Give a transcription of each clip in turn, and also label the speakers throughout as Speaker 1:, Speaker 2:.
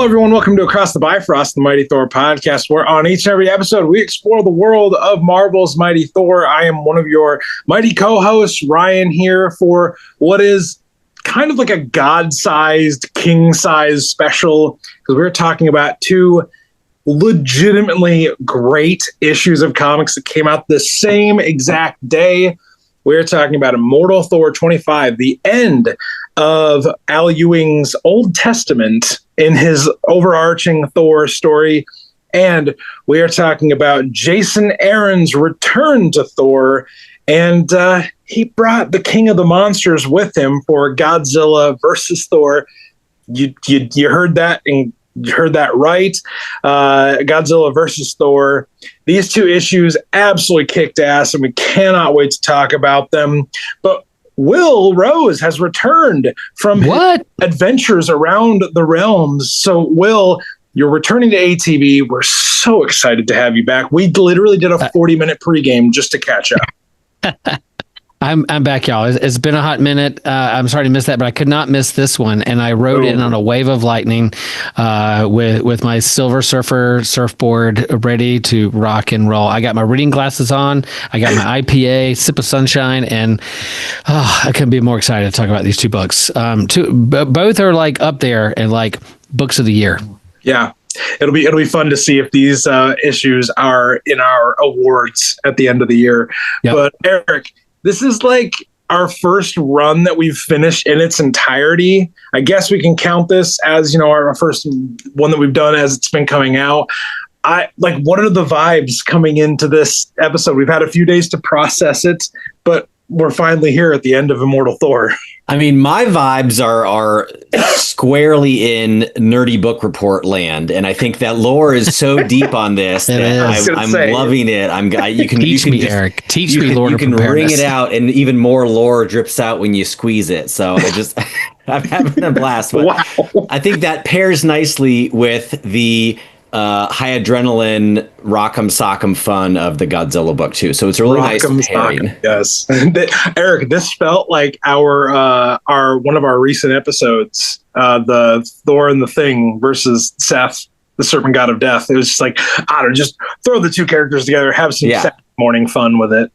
Speaker 1: Hello, everyone. Welcome to Across the Bifrost, the Mighty Thor podcast, where on each and every episode, we explore the world of Marvel's Mighty Thor. I am one of your mighty co-hosts, Ryan, here for what is kind of like a God-sized, king-sized special, because we're talking about two legitimately great issues of comics that came out the same exact day. We're talking about Immortal Thor 25, the end of Al Ewing's Old Testament in his overarching Thor story. And we are talking about Jason Aaron's return to Thor. And he brought the King of the Monsters with him for Godzilla versus Thor. You heard that, and you heard that right. Godzilla versus Thor. These two issues absolutely kicked ass, and we cannot wait to talk about them. But Will Rose has returned from his adventures around the realms. So, Will, you're returning to ATV. We're so excited to have you back. We literally did a 40-minute pregame just to catch up.
Speaker 2: I'm back, y'all. It's been a hot minute. I'm sorry to miss that, but I could not miss this one. And I rode in on a wave of lightning with my Silver Surfer surfboard ready to rock and roll. I got my reading glasses on. I got my IPA, sip of sunshine, and I couldn't be more excited to talk about these two books. Both are like up there and like books of the year.
Speaker 1: Yeah. It'll be fun to see if these issues are in our awards at the end of the year. Yep. But Eric, this is like our first run that we've finished in its entirety. I guess we can count this as, our first one that we've done as it's been coming out. What are the vibes coming into this episode? We've had a few days to process it, but we're finally here at the end of Immortal Thor.
Speaker 3: I mean, my vibes are squarely in nerdy book report land, and I think that lore is so deep on this that I'm loving it. You can
Speaker 2: teach me, Eric. Teach me lore.
Speaker 3: You can wring it out, and even more lore drips out when you squeeze it. So I'm having a blast. But wow. I think that pairs nicely with the high adrenaline rock'em sock'em fun of the Godzilla book too. So it's a really nice pairing.
Speaker 1: Yes. Eric, this felt like our one of our recent episodes, the Thor and the Thing versus Seth, the Serpent God of Death. It was just like, I don't know, just throw the two characters together, have some Saturday morning fun with it.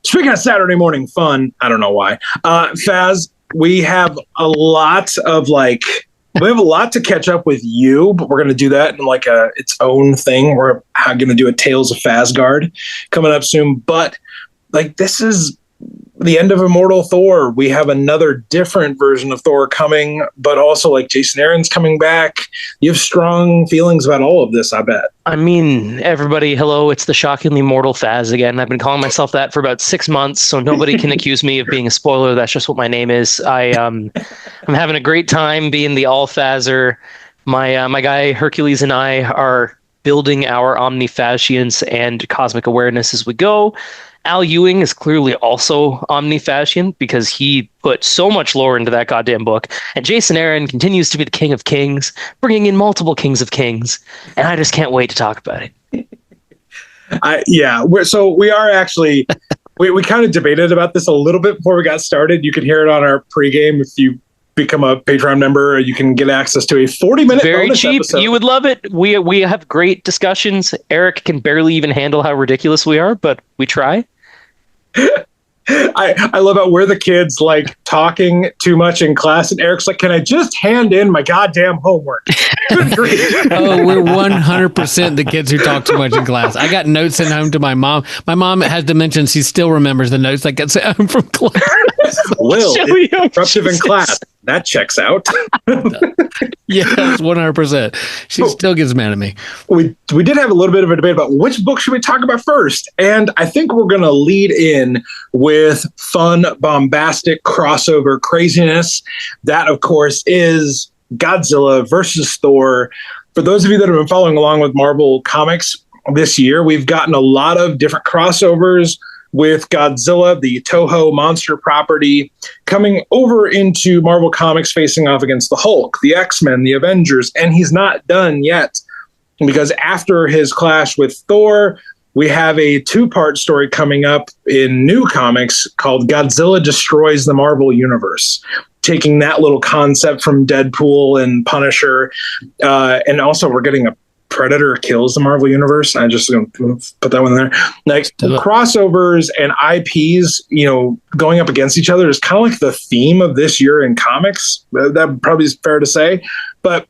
Speaker 1: Speaking of Saturday morning fun, I don't know why. Faz, we have a lot to catch up with you, but we're going to do that in its own thing. We're going to do a Tales of Fazgard coming up soon. But this is the end of Immortal Thor. We have another different version of Thor coming, but also Jason Aaron's coming back. You have strong feelings about all of this, I bet.
Speaker 4: I mean, everybody, hello, it's the shockingly mortal Faz again. I've been calling myself that for about 6 months, so nobody can accuse me of being a spoiler. That's just what my name is. I'm having a great time being the all-Fazer. My guy Hercules and I are building our omnifascience and cosmic awareness as we go. Al Ewing is clearly also omnifascient because he put so much lore into that goddamn book. And Jason Aaron continues to be the king of kings, bringing in multiple kings of kings. And I just can't wait to talk about it.
Speaker 1: We are actually, we kind of debated about this a little bit before we got started. You can hear it on our pregame. If you become a Patreon member, you can get access to a 40-minute
Speaker 4: very
Speaker 1: bonus
Speaker 4: cheap
Speaker 1: episode.
Speaker 4: You would love it. We have great discussions. Eric can barely even handle how ridiculous we are, but we try.
Speaker 1: I love how we're the kids talking too much in class, and Eric's like, can I just hand in my goddamn homework?
Speaker 2: Oh, we're 100% the kids who talk too much in class. I got notes sent home to my mom. My mom has dementia. She still remembers the notes that get sent home from class.
Speaker 1: Will, disruptive in class. That checks out.
Speaker 2: Yes, 100%. She still gets mad at me.
Speaker 1: We did have a little bit of a debate about which book should we talk about first. And I think we're going to lead in with fun, bombastic crossover craziness. That, of course, is Godzilla versus Thor. For those of you that have been following along with Marvel Comics this year, we've gotten a lot of different crossovers with Godzilla, the Toho monster property, coming over into Marvel Comics, facing off against the Hulk, the X-Men, the Avengers, and he's not done yet, because after his clash with Thor, we have a two-part story coming up in New Comics called Godzilla Destroys the Marvel Universe. taking that little concept from Deadpool and Punisher, and also we're getting a Predator kills the Marvel Universe. I just going to put that one in there. Like crossovers and IPs, going up against each other is kind of like the theme of this year in comics. That probably is fair to say, but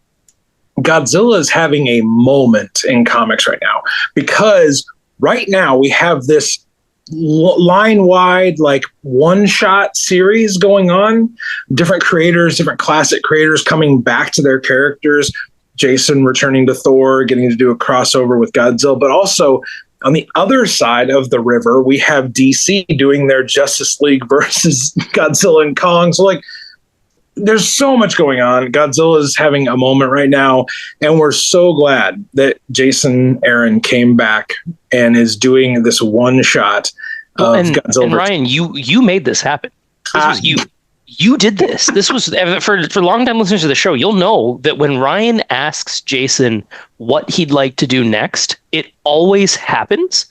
Speaker 1: Godzilla is having a moment in comics right now, because right now we have this line wide, like one shot series going on, different creators, different classic creators coming back to their characters. Jason returning to Thor, getting to do a crossover with Godzilla, but also on the other side of the river, we have DC doing their Justice League versus Godzilla and Kong. So like, there's so much going on. Godzilla is having a moment right now, and we're so glad that Jason Aaron came back and is doing this one shot of Godzilla.
Speaker 4: And Ryan, you made this happen. This was you. You did this. This was for longtime listeners of the show. You'll know that when Ryan asks Jason what he'd like to do next, it always happens.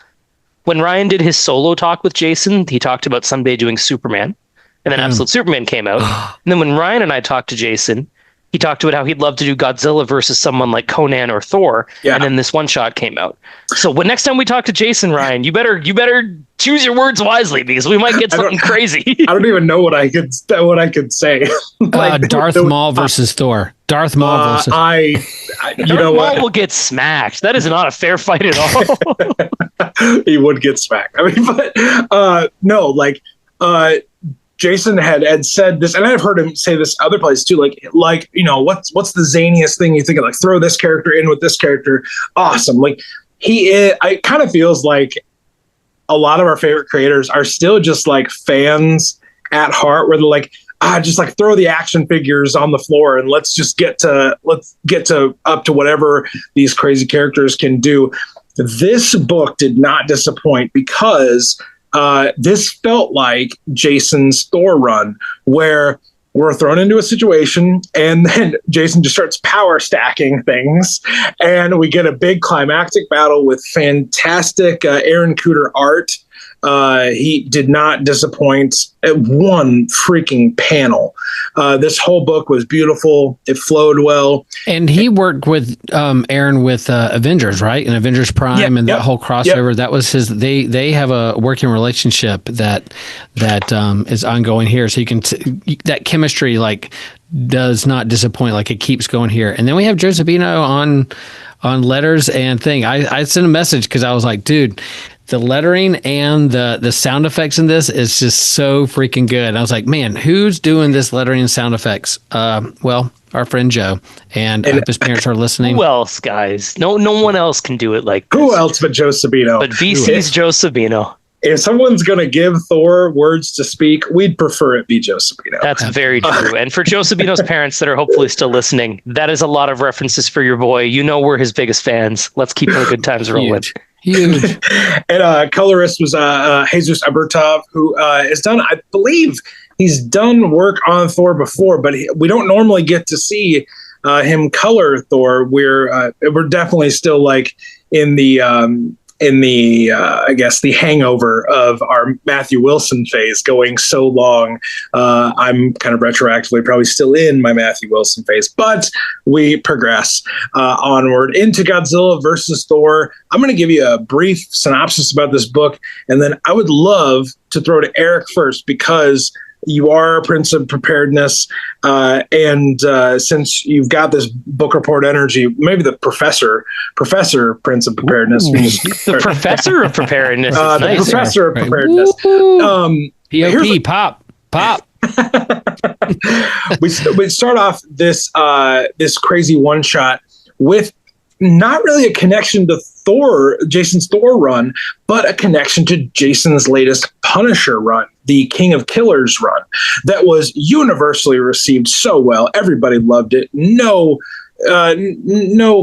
Speaker 4: When Ryan did his solo talk with Jason, he talked about someday doing Superman, and then Absolute Superman came out. And then when Ryan and I talked to Jason, he talked about how he'd love to do Godzilla versus someone like Conan or Thor. Yeah. And then this one shot came out. So next time we talk to Jason, Ryan, you better choose your words wisely, because we might get something crazy.
Speaker 1: I don't even know what I could say.
Speaker 2: Darth Maul versus Thor. Darth Maul versus.
Speaker 4: Darth Maul will get smacked. That is not a fair fight at all.
Speaker 1: He would get smacked. I mean, but no, like. Jason had said this, and I've heard him say this other places too. Like what's the zaniest thing you think of? Like, throw this character in with this character. Awesome. Like it kind of feels like a lot of our favorite creators are still just like fans at heart, where they're like, just like throw the action figures on the floor and let's get to up to whatever these crazy characters can do. This book did not disappoint, because this felt like Jason's Thor run, where we're thrown into a situation and then Jason just starts power stacking things, and we get a big climactic battle with fantastic Aaron Cooter art. He did not disappoint at one freaking panel. This whole book was beautiful. It flowed well. And
Speaker 2: he worked with Aaron with Avengers, right? And Avengers Prime that whole crossover. That was his. They have a working relationship that is ongoing here. So you can that chemistry does not disappoint. Like, it keeps going here. And then we have Joe Sabino on letters and thing. I sent a message because I was like, dude, the lettering and the sound effects in this is just so freaking good. And I was like, man, who's doing this lettering and sound effects? Well, our friend Joe, and I hope his parents are listening.
Speaker 4: Who else, guys? No one else can do it like this.
Speaker 1: Who else but Joe Sabino?
Speaker 4: But VC's Joe Sabino.
Speaker 1: If someone's going to give Thor words to speak, we'd prefer it be Joe Sabino.
Speaker 4: That's very true. And for Joe Sabino's parents that are hopefully still listening, that is a lot of references for your boy. You know, we're his biggest fans. Let's keep the good times rolling.
Speaker 2: Huge.
Speaker 1: And colorist was Jesus Abertov, who has done, I believe he's done work on Thor before, but we don't normally get to see him color Thor. We're definitely still like in the I guess the hangover of our Matthew Wilson phase going so long. I'm kind of retroactively probably still in my Matthew Wilson phase, but we progress onward into Godzilla versus Thor. I'm going to give you a brief synopsis about this book, and then I would love to throw to Eric first, because you are a Prince of Preparedness, and since you've got this book report energy, maybe the Professor Prince of Preparedness.
Speaker 4: The Professor of Preparedness.
Speaker 1: The Professor of Preparedness.
Speaker 2: Pop.
Speaker 1: We start off this crazy one shot with not really a connection to Jason's Thor run, but a connection to Jason's latest Punisher run, the King of Killers run, that was universally received so well. Everybody loved it. No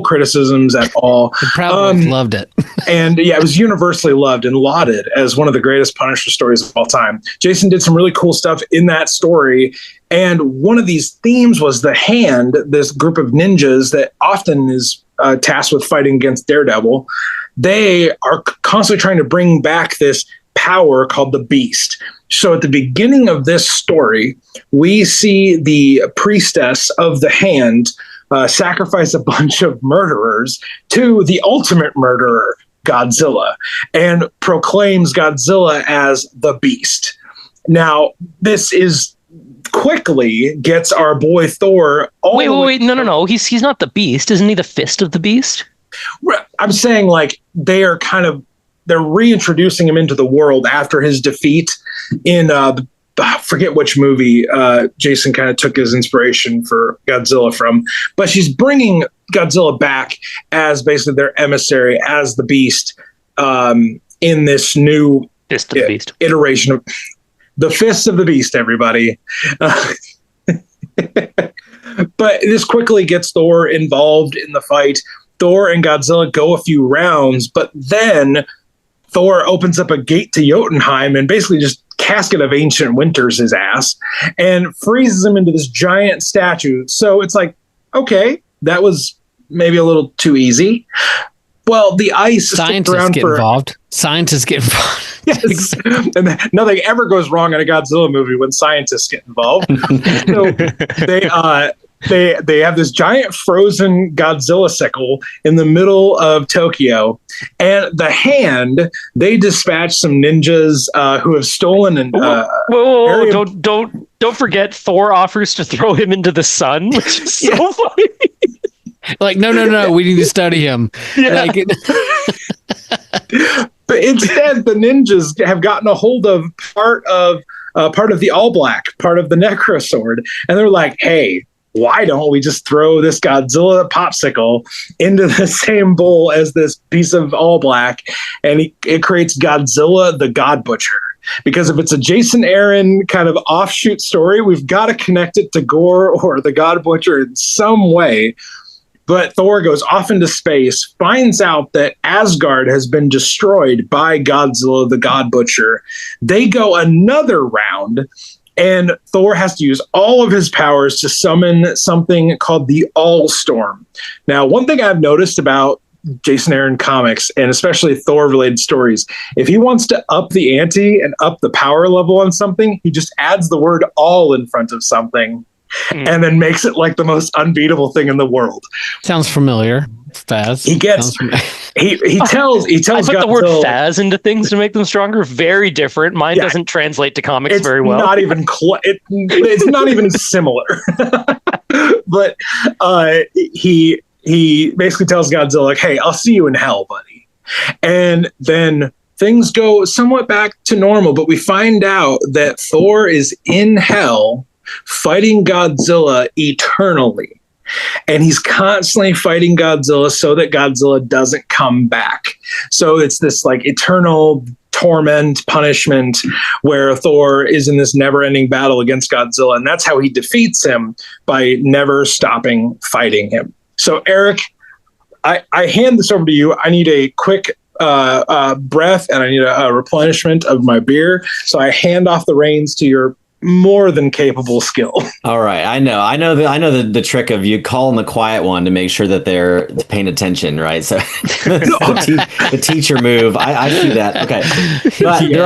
Speaker 1: criticisms at all.
Speaker 2: The Proud Boys loved it.
Speaker 1: And it was universally loved and lauded as one of the greatest Punisher stories of all time. Jason did some really cool stuff in that story. And one of these themes was the Hand, this group of ninjas that often is tasked with fighting against Daredevil. They are constantly trying to bring back this power called the Beast. So at the beginning of this story, we see the priestess of the hand sacrifice a bunch of murderers to the ultimate murderer, Godzilla, and proclaims Godzilla as the Beast. Now, this is quickly gets our boy Thor.
Speaker 4: Wait, no. He's not the Beast, isn't he? The fist of the Beast.
Speaker 1: I'm saying like they're reintroducing him into the world after his defeat in I forget which movie Jason kind of took his inspiration for Godzilla from, but she's bringing Godzilla back as basically their emissary, as the Beast, in this new
Speaker 4: Fist of the Beast
Speaker 1: iteration of the Fist of the Beast, everybody. But this quickly gets Thor involved in the fight. Thor and Godzilla go a few rounds, but then Thor opens up a gate to Jotunheim and basically just Casket of Ancient Winters his ass and freezes him into this giant statue. So it's like, okay, that was maybe a little too easy. Well, the ice
Speaker 2: scientists get involved. Scientists get involved.
Speaker 1: Yes, and nothing ever goes wrong in a Godzilla movie when scientists get involved. So they have this giant frozen Godzilla sickle in the middle of Tokyo, and the hand they dispatch some ninjas who have stolen and
Speaker 4: whoa, don't forget Thor offers to throw him into the sun, which is so funny.
Speaker 2: Like, no, we need to study him.
Speaker 1: Yeah. But instead, the ninjas have gotten a hold of part of the All Black, part of the Necro Sword, and they're like, "Hey, why don't we just throw this Godzilla popsicle into the same bowl as this piece of All Black?" And it creates Godzilla the God Butcher. Because if it's a Jason Aaron kind of offshoot story, we've got to connect it to Gore or the God Butcher in some way. But Thor goes off into space, finds out that Asgard has been destroyed by Godzilla the God Butcher. They go another round, and Thor has to use all of his powers to summon something called the All-Storm. Now, one thing I've noticed about Jason Aaron comics, and especially Thor-related stories, if he wants to up the ante and up the power level on something, he just adds the word all in front of something. And then makes it like the most unbeatable thing in the world.
Speaker 2: Sounds familiar. Faz.
Speaker 1: He tells
Speaker 4: I put the word Faz into things to make them stronger. Very different. Mine doesn't translate to comics very well.
Speaker 1: Not even it's not even similar. But he basically tells Godzilla, like, "Hey, I'll see you in hell, buddy." And then things go somewhat back to normal, but we find out that Thor is in hell fighting Godzilla eternally. And he's constantly fighting Godzilla so that Godzilla doesn't come back. So it's this like eternal torment, punishment, where Thor is in this never-ending battle against Godzilla. And that's how he defeats him, by never stopping fighting him. So Eric, I hand this over to you. I need a quick breath, and I need a replenishment of my beer. So I hand off the reins to your more than capable skill. All
Speaker 3: right, I know the trick of you calling the quiet one to make sure that they're paying attention, right? So the teacher move. I see that. Okay, but there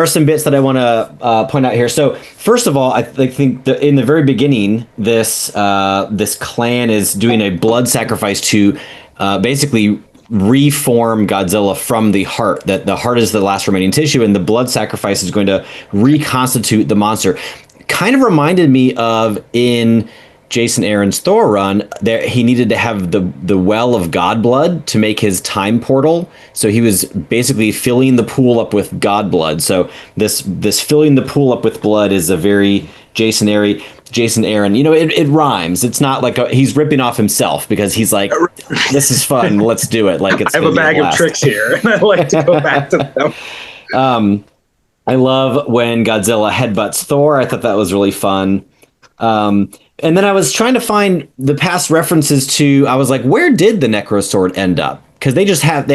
Speaker 3: are some bits that I want to point out here. So first of all, I think in the very beginning, this clan is doing a blood sacrifice to basically reform Godzilla from the heart. That the heart is the last remaining tissue, and the blood sacrifice is going to reconstitute the monster. Kind of reminded me of in Jason Aaron's Thor run, there he needed to have the well of God blood to make his time portal. So he was basically filling the pool up with God blood. So this filling the pool up with blood is a very Jason Aaron. It rhymes. It's not like he's ripping off himself, because he's like, this is fun, let's do it. Like, it's
Speaker 1: I have a bag of tricks here, and I like to go back to them.
Speaker 3: I love when Godzilla headbutts Thor. I thought that was really fun. And then I was trying to find the past references to, I was like, where did the Necro Sword end up? Because they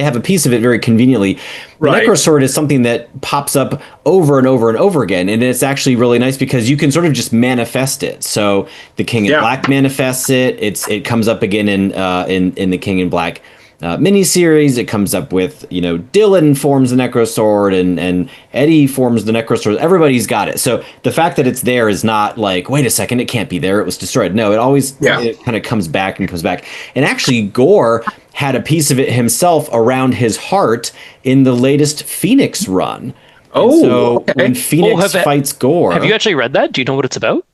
Speaker 3: have a piece of it very conveniently. The Necro Sword is something that pops up over and over and over again, and it's actually really nice because you can sort of just manifest it. So the King in Black manifests it. It comes up again in the King in Black miniseries. It comes up with, Dylan forms the Necrosword and Eddie forms the Necrosword. Everybody's got it. So the fact that it's there is not like, wait a second, it can't be there. It was destroyed. No, it kind of comes back and comes back. And actually, Gore had a piece of it himself around his heart in the latest Phoenix run. When Phoenix fights Gore.
Speaker 4: Have you actually read that? Do you know what it's about?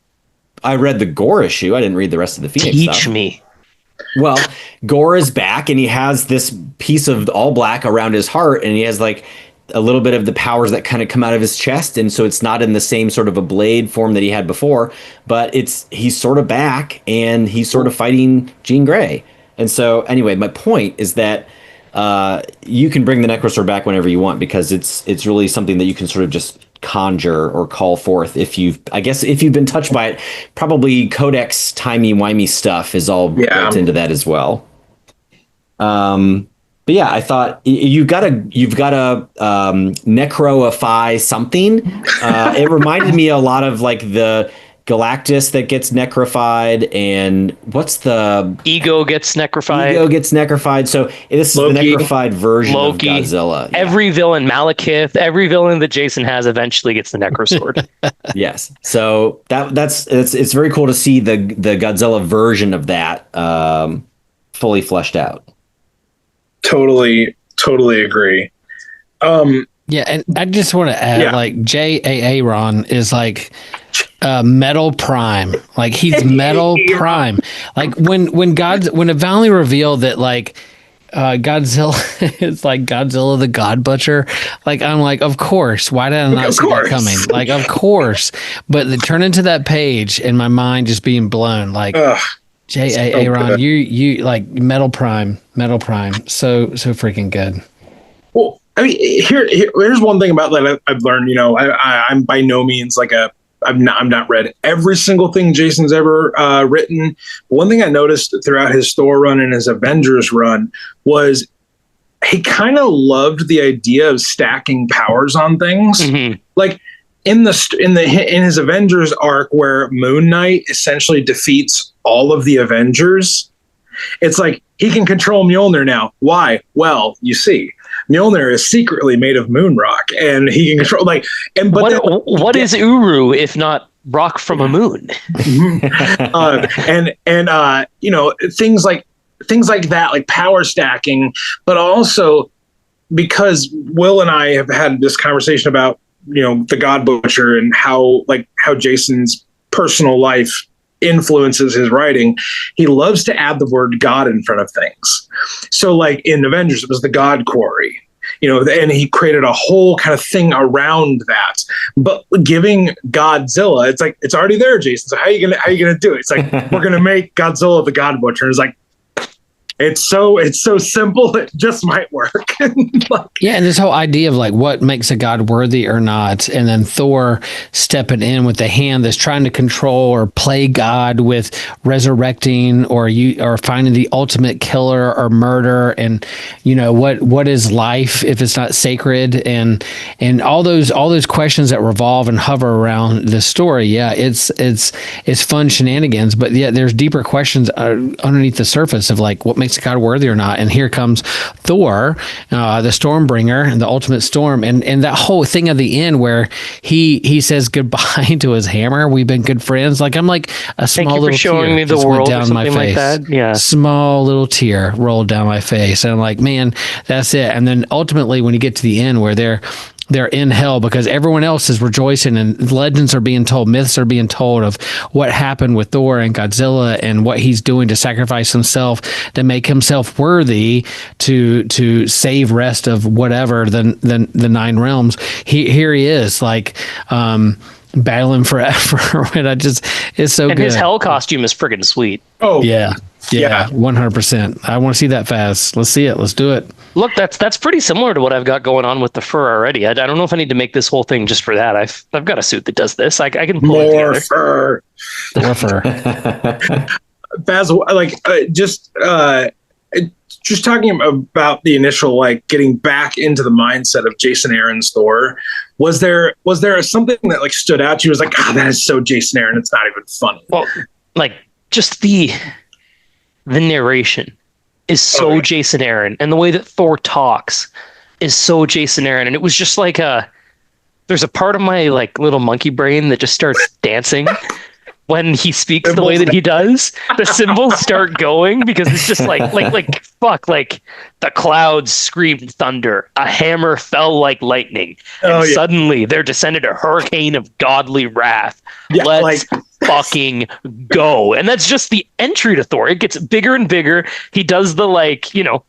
Speaker 3: I read the Gore issue. I didn't read the rest of the Phoenix
Speaker 4: Teach
Speaker 3: stuff.
Speaker 4: me.
Speaker 3: Well, Gore is back and he has this piece of all black around his heart, and he has like a little bit of the powers that kind of come out of his chest. And so it's not in the same sort of a blade form that he had before, but he's sort of back and he's sort of fighting Jean Grey. And so anyway, my point is that you can bring the Necrosword back whenever you want, because it's really something that you can sort of just conjure or call forth if you've been touched by it. Probably Codex timey-wimey stuff is all built into that as well. But yeah, I thought you've got to necroify something. It reminded me a lot of like the Galactus that gets necrofied, and what's the
Speaker 4: Ego gets necrofied.
Speaker 3: So this
Speaker 4: Loki,
Speaker 3: is the necrofied version of Godzilla.
Speaker 4: Every villain, Malekith, every villain that Jason has eventually gets the Necrosword.
Speaker 3: Yes. So it's very cool to see the Godzilla version of that fully fleshed out.
Speaker 1: Totally agree.
Speaker 2: Yeah, and I just want to add, like J.A. Aaron is like Metal Prime. Like he's Metal Prime. Like when it finally revealed that like Godzilla is like Godzilla the God Butcher, like I'm like, of course. Why did I not see that coming? Like, of course. But it turned into that page and my mind just being blown. Like J.A. Aaron, you like Metal Prime. So freaking good.
Speaker 1: Well, I mean, here's one thing about that I've learned. I'm by no means like I've not read every single thing Jason's ever written. One thing I noticed throughout his Thor run and his Avengers run was he kind of loved the idea of stacking powers on things. Mm-hmm. Like in his Avengers arc, where Moon Knight essentially defeats all of the Avengers, it's like he can control Mjolnir now. Why? Well, you see, Mjolnir is secretly made of moon rock, and he can control
Speaker 4: what is Uru if not rock from a moon?
Speaker 1: Things like that, like power stacking, but also because Will and I have had this conversation about the God Butcher and how Jason's personal life influences his writing. He loves to add the word God in front of things. So like in Avengers, it was the God Quarry, and he created a whole kind of thing around that. But giving Godzilla, it's like, it's already there, Jason. So how are you gonna do it? It's like, we're gonna make Godzilla the God Butcher. And it's like, it's so simple, it just might work.
Speaker 2: Yeah, and this whole idea of like what makes a god worthy or not, and then Thor stepping in with the hand that's trying to control or play God with resurrecting or finding the ultimate killer or murder, and what is life if it's not sacred, and all those questions that revolve and hover around the story. Yeah, it's fun shenanigans, but yeah, there's deeper questions underneath the surface of like what makes a god worthy or not. And here comes Thor, the Stormbringer, and the ultimate storm, and that whole thing at the end where he says goodbye to his hammer. We've been good friends. Like I'm like a small little
Speaker 4: showing
Speaker 2: tear
Speaker 4: me the
Speaker 2: just
Speaker 4: world
Speaker 2: went down my face.
Speaker 4: like that. Yeah,
Speaker 2: small little tear rolled down my face, and I'm like, man, that's it. And then ultimately, when you get to the end where they're in hell because everyone else is rejoicing and legends are being told, myths are being told of what happened with Thor and Godzilla and what he's doing to sacrifice himself to make himself worthy to save rest of whatever the nine realms. Here he is like battling forever. And it's so
Speaker 4: and
Speaker 2: good.
Speaker 4: His hell costume is friggin' sweet.
Speaker 2: Oh yeah, 100%. I want to see that fast. Let's see it. Let's do it.
Speaker 4: Look, that's pretty similar to what I've got going on with the fur already. I don't know if I need to make this whole thing just for that. I've got a suit that does this. I can pull it together.
Speaker 2: More fur.
Speaker 1: Baz, just talking about the initial like getting back into the mindset of Jason Aaron's Thor. Was there something that like stood out to you? Was like, that is so Jason Aaron. It's not even funny.
Speaker 4: Well, like just the narration. is so Jason Aaron, and the way that Thor talks is so Jason Aaron. And it was just like there's a part of my like little monkey brain that just starts dancing when he speaks the way that he does. The cymbals start going because it's just like fuck, like the clouds screamed thunder, a hammer fell like lightning, and suddenly there descended a hurricane of godly wrath. Let's fucking go. And that's just the entry to Thor. It gets bigger and bigger. He does the like, you know,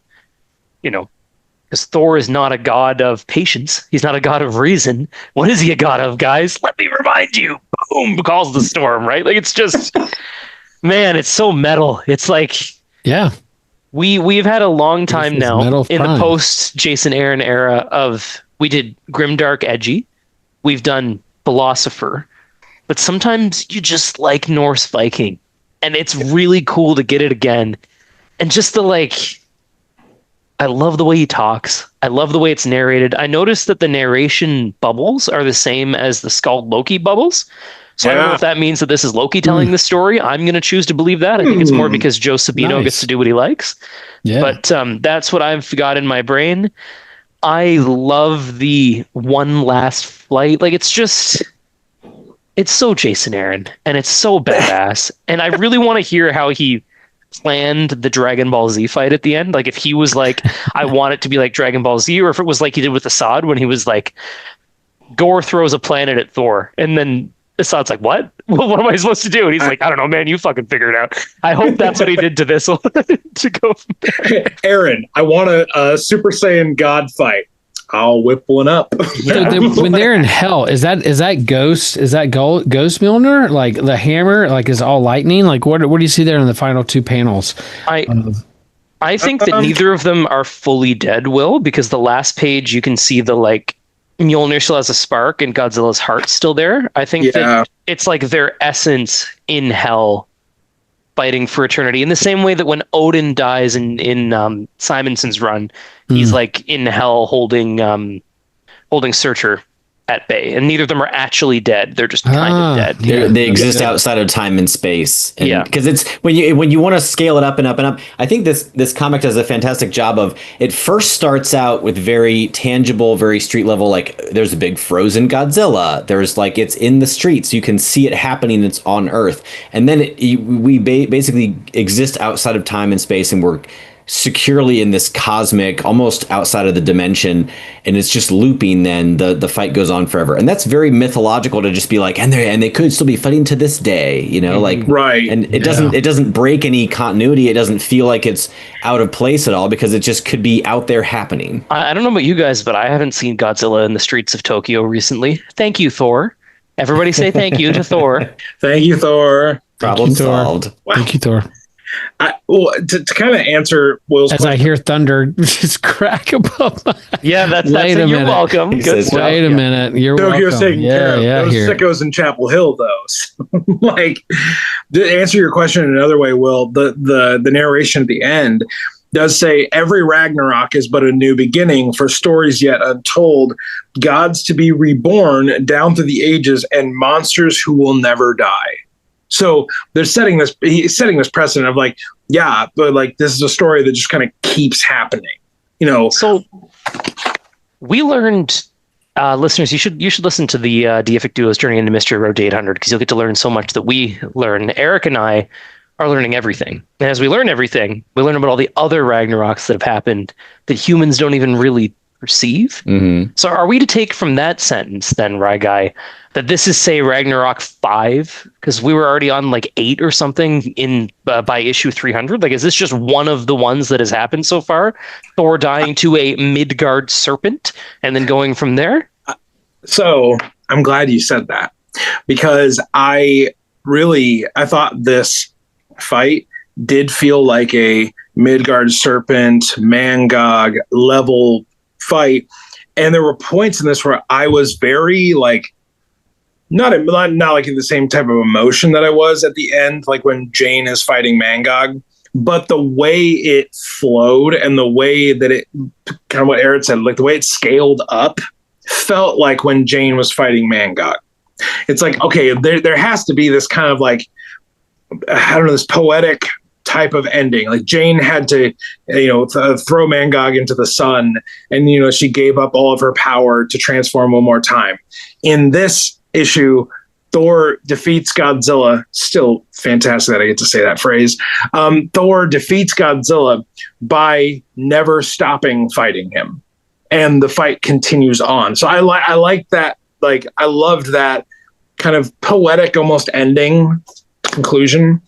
Speaker 4: because Thor is not a god of patience. He's not a god of reason. What is he a god of, guys? Let me remind you. Boom, calls the storm, right? Like, it's just, man, it's so metal. It's like,
Speaker 2: yeah,
Speaker 4: we've had a long time now in the post Jason Aaron era of, we did grimdark edgy, we've done philosopher, but sometimes you just like Norse Viking, and it's really cool to get it again. And just the like, I love the way he talks. I love the way it's narrated. I noticed that the narration bubbles are the same as the Skald Loki bubbles. So I don't know if that means that this is Loki telling the story. I'm going to choose to believe that. I think it's more because Joe Sabino gets to do what he likes. Yeah. But that's what I've got in my brain. I love the one last flight. Like, it's just, it's so Jason Aaron, and it's so badass. And I really want to hear how he planned the Dragon Ball Z fight at the end. Like, if he was like, I want it to be like Dragon Ball Z, or if it was like he did with Assad when he was like, Gore throws a planet at Thor, and then Assad's like, what? Well, what am I supposed to do? And he's like, I don't know, man, you fucking figure it out. I hope that's what he did to this one to go from there.
Speaker 1: Aaron, I want a Super Saiyan God fight. I'll whip one up.
Speaker 2: So when they're in hell, is that Ghost? Is that Ghost Mjolnir? Like the hammer, like is all lightning? Like what do you see there in the final two panels?
Speaker 4: I think that neither of them are fully dead, Will, because the last page you can see the like Mjolnir still has a spark and Godzilla's heart's still there. I think that it's like their essence in hell fighting for eternity, in the same way that when Odin dies in Simonson's run, he's like in hell holding Searcher at bay, and neither of them are actually dead. They're just kind of dead.
Speaker 3: Yeah. They exist outside of time and space. And because it's when you want to scale it up and up and up. I think this comic does a fantastic job of, it first starts out with very tangible, very street level. Like there's a big frozen Godzilla. There's like, it's in the streets. You can see it happening. It's on Earth, and then we basically exist outside of time and space, and we're securely in this cosmic, almost outside of the dimension, and it's just looping. Then the fight goes on forever, and that's very mythological to just be like, and they could still be fighting to this day, you know, like
Speaker 1: right.
Speaker 3: And it doesn't break any continuity. It doesn't feel like it's out of place at all, because it just could be out there happening.
Speaker 4: I don't know about you guys, but I haven't seen Godzilla in the streets of Tokyo recently. Thank you, Thor. Everybody say thank you to Thor.
Speaker 1: Thank you, Thor.
Speaker 3: Problem solved.
Speaker 2: Wow. Thank you, Thor.
Speaker 1: To kind of answer Will's
Speaker 2: question, I hear thunder just crack above my...
Speaker 4: Yeah, that's it. You're welcome. Good stuff.
Speaker 2: Wait a minute. You're
Speaker 1: Tokyo's
Speaker 2: welcome.
Speaker 1: Taking care of those sickos in Chapel Hill, though. So, like, to answer your question in another way, Will, the narration at the end does say, every Ragnarok is but a new beginning for stories yet untold, gods to be reborn down through the ages, and monsters who will never die. So he's setting this precedent of like, yeah, but like this is a story that just kind of keeps happening, you know.
Speaker 4: So we learned, listeners, you should listen to the Deific Duo's Journey into Mystery Road to 800, because you'll get to learn so much that we learn. Eric and I are learning everything, and as we learn everything, we learn about all the other Ragnaroks that have happened that humans don't even really perceive. Mm-hmm. So are we to take from that sentence then, Ryguy, that this is, say, Ragnarok 5, because we were already on like 8 or something in by issue 300? Like, is this just one of the ones that has happened so far? Thor dying to a Midgard serpent and then going from there?
Speaker 1: So I'm glad you said that, because I thought this fight did feel like a Midgard serpent, Mangog level fight. And there were points in this where I was very like, not like in the same type of emotion that I was at the end, like when Jane is fighting Mangog, but the way it flowed and the way that it, kind of what Eric said, like the way it scaled up felt like when Jane was fighting Mangog. It's like, okay, there has to be this kind of like, I don't know, this poetic type of ending. Like Jane had to, throw Mangog into the sun, and she gave up all of her power to transform one more time. In this issue, Thor defeats Godzilla. Still fantastic that I get to say that phrase. Thor defeats Godzilla by never stopping fighting him, and the fight continues on. So I like that. Like, I loved that kind of poetic, almost ending conclusion.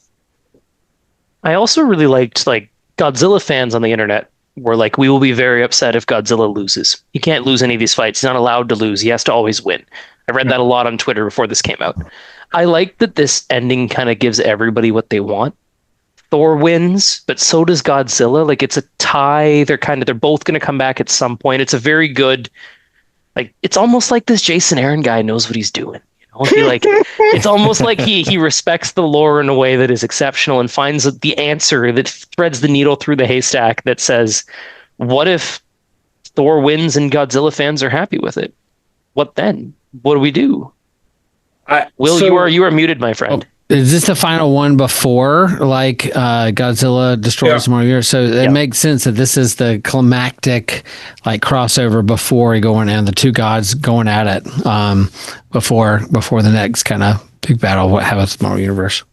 Speaker 4: I also really liked, like, Godzilla fans on the internet were like, we will be very upset if Godzilla loses. He can't lose any of these fights. He's not allowed to lose. He has to always win. I read that a lot on Twitter before this came out. I like that this ending kind of gives everybody what they want. Thor wins, but so does Godzilla. Like, it's a tie. They're both going to come back at some point. It's a very good, like, it's almost like this Jason Aaron guy knows what he's doing. It's almost like he respects the lore in a way that is exceptional and finds the answer that threads the needle through the haystack that says, what if Thor wins and Godzilla fans are happy with it? What then? What do we do? You are muted, my friend.
Speaker 2: Is this the final one before Godzilla destroys the Marvel Universe? So it makes sense that this is the climactic crossover before the two gods going at it before the next kind of big battle. What happens to Marvel Universe?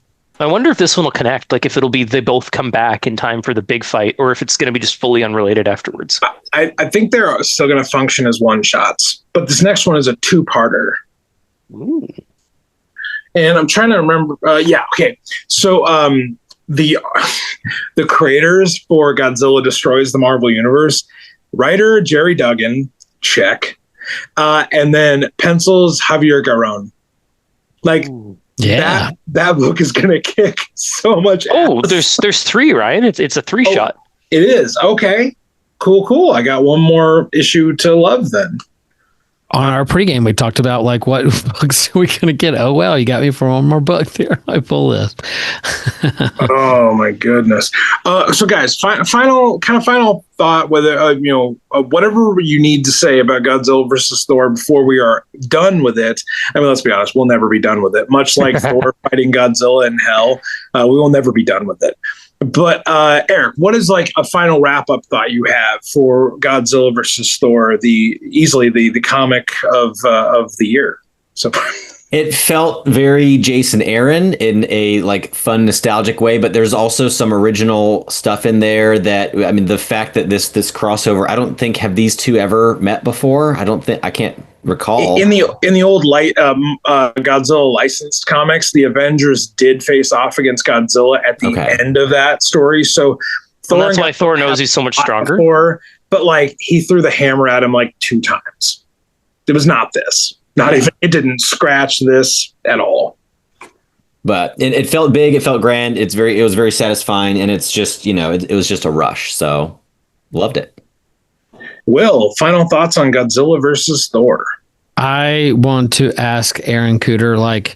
Speaker 4: I wonder if this one will connect. Like, if it'll be they both come back in time for the big fight, or if it's going to be just fully unrelated afterwards.
Speaker 1: I think they're still going to function as one shots, but this next one is a two-parter.
Speaker 4: Ooh.
Speaker 1: And I'm trying to remember. Okay. So the creators for Godzilla Destroys the Marvel Universe, writer Jerry Duggan, check, and then pencils Javier Garron. That book is gonna kick so much ass.
Speaker 4: There's three, right? It's a three shot.
Speaker 1: It is. Okay. Cool. I got one more issue to love then.
Speaker 2: On our pregame, we talked about what books are we going to get? Oh, well, you got me for one more book there. My full list.
Speaker 1: Oh my goodness. So guys, final thought, whether, whatever you need to say about Godzilla versus Thor before we are done with it. I mean, let's be honest, we'll never be done with it. Much like Thor fighting Godzilla in hell, we will never be done with it. But Eric, what is a final wrap-up thought you have for Godzilla versus Thor, easily the comic of the year? So
Speaker 3: it felt very Jason Aaron in a fun, nostalgic way, but there's also some original stuff in there that, I mean, the fact that this crossover, I don't think have these two ever met before. I can't recall. In
Speaker 1: the old Godzilla licensed comics, the Avengers did face off against Godzilla at the end of that story. So
Speaker 4: that's why Thor knows he's so much stronger.
Speaker 1: But he threw the hammer at him 2 times. It was not this. Not even. It didn't scratch this at all.
Speaker 3: But it felt big. It felt grand. It was very satisfying, and it's just it was just a rush. So loved it.
Speaker 1: Will, final thoughts on Godzilla versus Thor?
Speaker 2: I want to ask Aaron Cooter,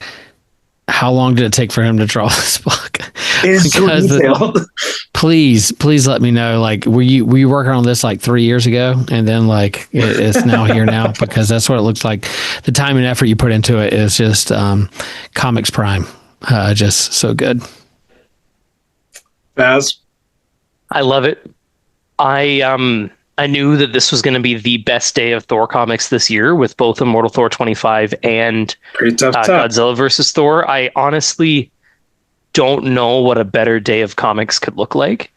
Speaker 2: how long did it take for him to draw this book? Please let me know. Were you working on this 3 years ago, and then it's now here now? Because that's what it looks like. The time and effort you put into it is just comics prime. Just so good.
Speaker 1: Baz?
Speaker 4: I love it. I knew that this was going to be the best day of Thor comics this year, with both Immortal Thor 25 and Godzilla versus Thor. I honestly don't know what a better day of comics could look like.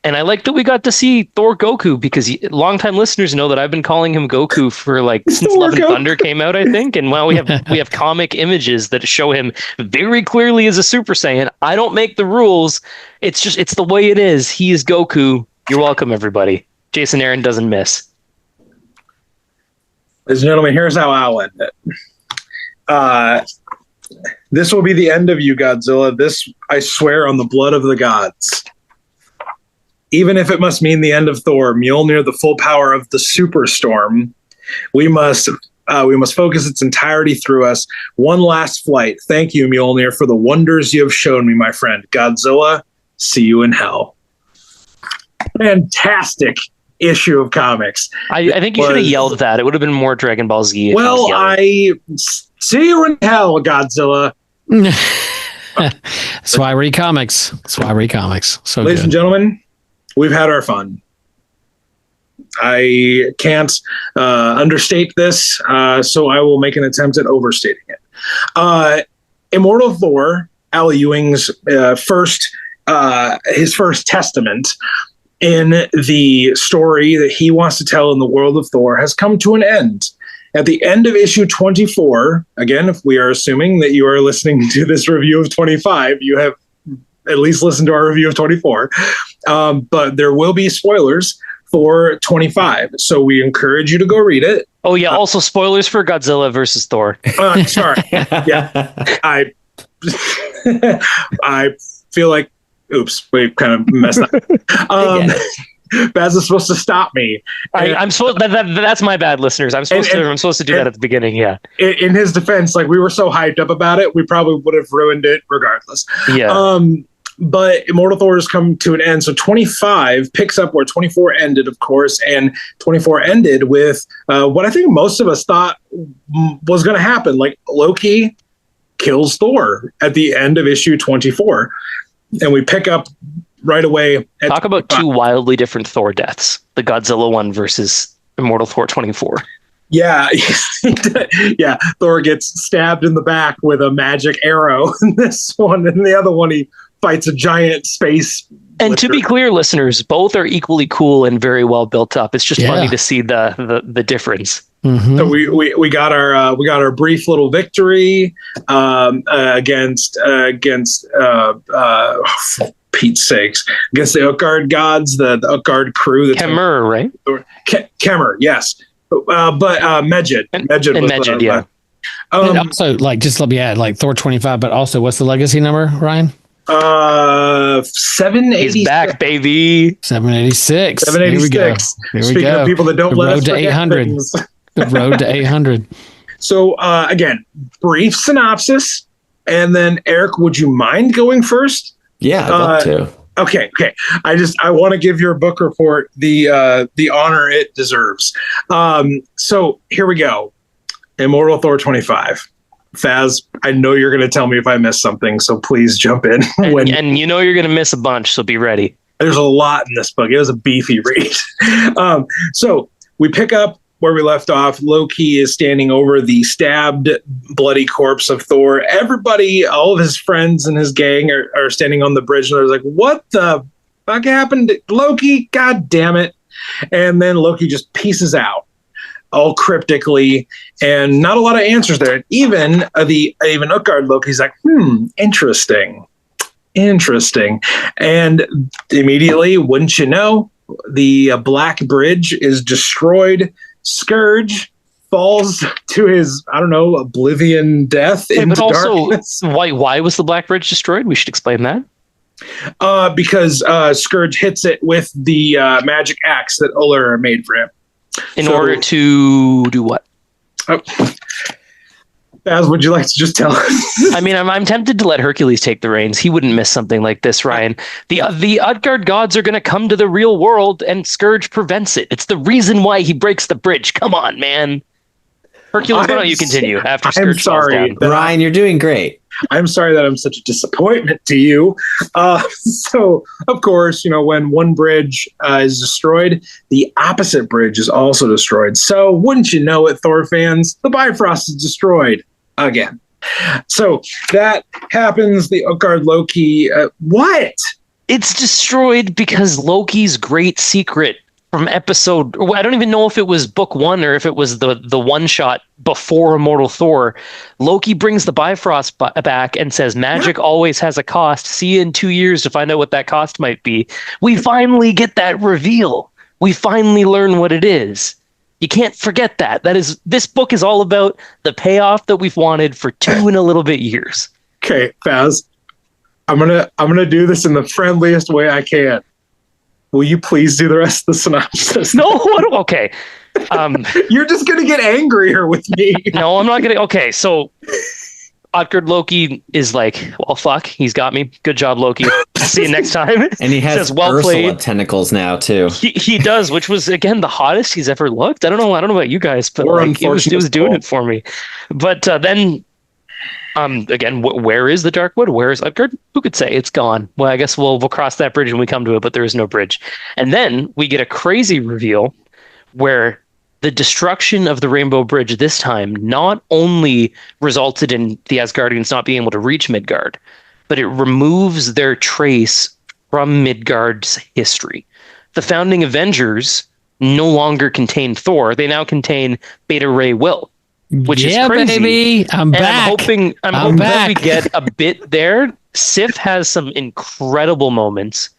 Speaker 4: And I like that we got to see Thor Goku, because longtime listeners know that I've been calling him Goku for since Love and Thunder came out, I think. And we have comic images that show him very clearly as a Super Saiyan. I don't make the rules. It's the way it is. He is Goku. You're welcome, everybody. Jason Aaron doesn't miss.
Speaker 1: Ladies and gentlemen, here's how I'll end it. This will be the end of you, Godzilla. This, I swear on the blood of the gods. Even if it must mean the end of Thor, Mjolnir, the full power of the superstorm, we must focus its entirety through us. One last flight. Thank you, Mjolnir, for the wonders you have shown me, my friend. Godzilla, see you in hell. Fantastic issue of comics.
Speaker 4: I think you should have yelled that. It would have been more Dragon Ball Z.
Speaker 1: Well, I see you in hell, Godzilla.
Speaker 2: That's why I read comics. So,
Speaker 1: ladies and gentlemen, we've had our fun. I can't understate this, so I will make an attempt at overstating it. Immortal Thor, Al Ewing's first testament in the story that he wants to tell in the world of Thor, has come to an end. At the end of issue 24, again, if we are assuming that you are listening to this review of 25, you have at least listened to our review of 24. But there will be spoilers for 25. So we encourage you to go read it.
Speaker 4: Oh, yeah. Also, spoilers for Godzilla versus Thor.
Speaker 1: Sorry. Yeah. I feel like, oops, we kind of messed up. Baz is supposed to stop me.
Speaker 4: I'm supposed. That's my bad, listeners. I'm supposed to do that at the beginning. Yeah.
Speaker 1: In his defense, like, we were so hyped up about it, we probably would have ruined it regardless.
Speaker 4: Yeah.
Speaker 1: But Immortal Thor has come to an end. So 25 picks up where 24 ended, of course, and 24 ended with what I think most of us thought was going to happen. Like, Loki kills Thor at the end of issue 24, and we pick up right away.
Speaker 4: Talk about two wildly different Thor deaths: the Godzilla one versus Immortal Thor 24.
Speaker 1: Yeah, yeah. Thor gets stabbed in the back with a magic arrow in this one, and the other one he fights a giant space.
Speaker 4: And to be clear, listeners, both are equally cool and very well built up. It's just funny to see the difference.
Speaker 2: Mm-hmm.
Speaker 1: So we got our brief little victory against Pete's sakes, against the Utgard gods, the Utgard crew.
Speaker 4: Kemmer, right?
Speaker 1: Kemmer, yes. But Medjed.
Speaker 4: Medjed, yeah.
Speaker 2: And also, like, just let me add, like, Thor 25, but also, what's the legacy number, Ryan?
Speaker 1: 786.
Speaker 4: He's back, baby.
Speaker 2: 786.
Speaker 1: 786.
Speaker 2: Here we
Speaker 1: Speaking
Speaker 2: go.
Speaker 1: of people that don't
Speaker 2: The
Speaker 1: let
Speaker 2: road
Speaker 1: us
Speaker 2: to
Speaker 1: forget
Speaker 2: 800.
Speaker 1: things.
Speaker 2: The road to 800.
Speaker 1: So, again, brief synopsis, and then Eric, would you mind going first?
Speaker 3: Yeah, I'd love to.
Speaker 1: Okay. I want to give your book report the honor it deserves. So here we go. Immortal Thor 25. Faz, I know you're going to tell me if I missed something, so please jump in.
Speaker 4: And you know you're going to miss a bunch, so be ready.
Speaker 1: There's a lot in this book. It was a beefy read. So we pick up where we left off. Loki is standing over the stabbed, bloody corpse of Thor. Everybody, all of his friends and his gang are standing on the bridge, and they're like, what the fuck happened to Loki? God damn it. And then Loki just pieces out, all cryptically, and not a lot of answers there. Even Utgard Loki's like, interesting. And immediately, wouldn't you know, the Black Bridge is destroyed. Scourge falls to his, oblivion death into darkness.
Speaker 4: Why was the Black Bridge destroyed? We should explain that.
Speaker 1: Because Scourge hits it with the magic axe that Uller made for him.
Speaker 4: In order to do what?
Speaker 1: Baz, would you like to just tell us?
Speaker 4: I mean, I'm tempted to let Hercules take the reins. He wouldn't miss something like this, Ryan. The Utgard gods are going to come to the real world, and Scourge prevents it. It's the reason why he breaks the bridge. Come on, man. Hercules, why don't you continue after Scourge falls down?
Speaker 3: Ryan, you're doing great.
Speaker 1: I'm sorry that I'm such a disappointment to you. So, of course, when one bridge is destroyed, the opposite bridge is also destroyed. So, wouldn't you know it, Thor fans, the Bifrost is destroyed again. So, that happens. The Utgard Loki, what?
Speaker 4: It's destroyed because Loki's great secret from episode, I don't even know if it was book one or if it was the one shot before Immortal Thor. Loki brings the Bifrost back and says magic always has a cost. See you in 2 years to find out what that cost might be. We finally get that reveal. We finally learn what it is. You can't forget that. This book is all about the payoff that we've wanted for 2 and a little bit years.
Speaker 1: Okay, Faz, I'm gonna do this in the friendliest way I can. Will you please do the rest of the synopsis?
Speaker 4: No, okay.
Speaker 1: You're just going to get angrier with me.
Speaker 4: No, I'm not going to. Okay, so Utgard Loki is like, well, fuck, he's got me. Good job, Loki. See you next time.
Speaker 3: And he has Ursula tentacles now, too.
Speaker 4: He does, which was, again, the hottest he's ever looked. I don't know about you guys, but like, it was doing it for me. But then Again, where is the Darkwood? Where is Utgard? Who could say? It's gone. Well, I guess we'll cross that bridge when we come to it, but there is no bridge. And then we get a crazy reveal where the destruction of the Rainbow Bridge this time not only resulted in the Asgardians not being able to reach Midgard, but it removes their trace from Midgard's history. The founding Avengers no longer contain Thor. They now contain Beta Ray Will, which is crazy.
Speaker 2: Baby, I'm back.
Speaker 4: I'm hoping that we get a bit there. Sif has some incredible moments.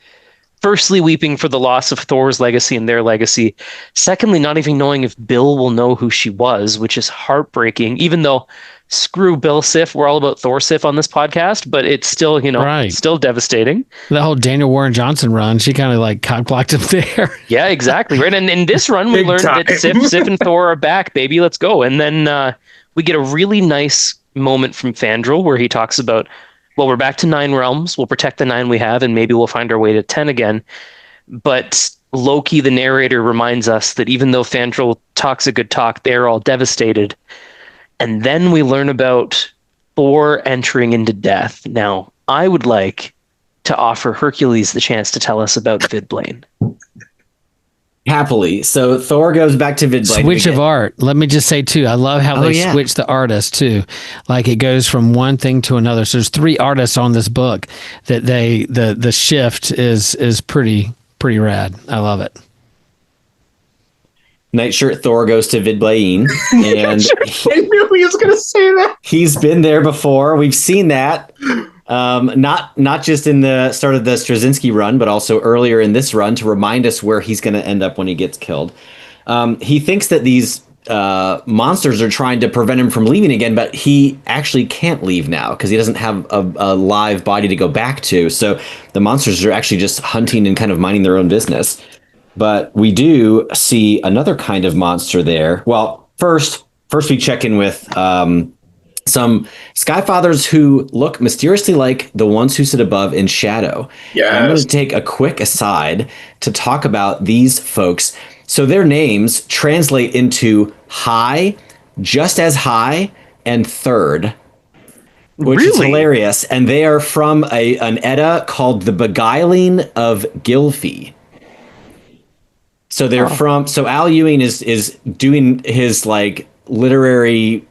Speaker 4: Firstly, weeping for the loss of Thor's legacy and their legacy. Secondly, not even knowing if Bill will know who she was, which is heartbreaking, even though screw Bill Sif, we're all about Thor Sif on this podcast, but it's still, still devastating.
Speaker 2: The whole Daniel Warren Johnson run, she kind of like cock-blocked him there.
Speaker 4: Yeah, exactly. Right. And in this run, we learned that Sif and Thor are back, baby. Let's go. And then we get a really nice moment from Fandral where he talks about, well, we're back to 9 realms. We'll protect the 9 we have, and maybe we'll find our way to 10 again. But Loki, the narrator, reminds us that even though Fandral talks a good talk, they're all devastated. And then we learn about Thor entering into death. Now, I would like to offer Hercules the chance to tell us about Vidblane.
Speaker 3: Happily. So Thor goes back to Vidblane.
Speaker 2: Switch of art. Let me just say too, I love how they switch the artist too. Like it goes from one thing to another. So there's 3 artists on this book that the shift is pretty rad. I love it.
Speaker 3: Nightshirt Thor goes to Vidblane, and
Speaker 1: I knew he was going to say that.
Speaker 3: He's been there before. We've seen that. Not just in the start of the Straczynski run, but also earlier in this run to remind us where he's going to end up when he gets killed. He thinks that these monsters are trying to prevent him from leaving again, but he actually can't leave now because he doesn't have a live body to go back to. So the monsters are actually just hunting and kind of minding their own business. But we do see another kind of monster there. Well, first we check in with some Skyfathers who look mysteriously like the ones who sit above in shadow.
Speaker 1: Yes.
Speaker 3: I'm going to take a quick aside to talk about these folks. So their names translate into high, just as high, and third, which is hilarious. And they are from an Edda called The Beguiling of Gylfi. So they're so Al Ewing is doing his like literary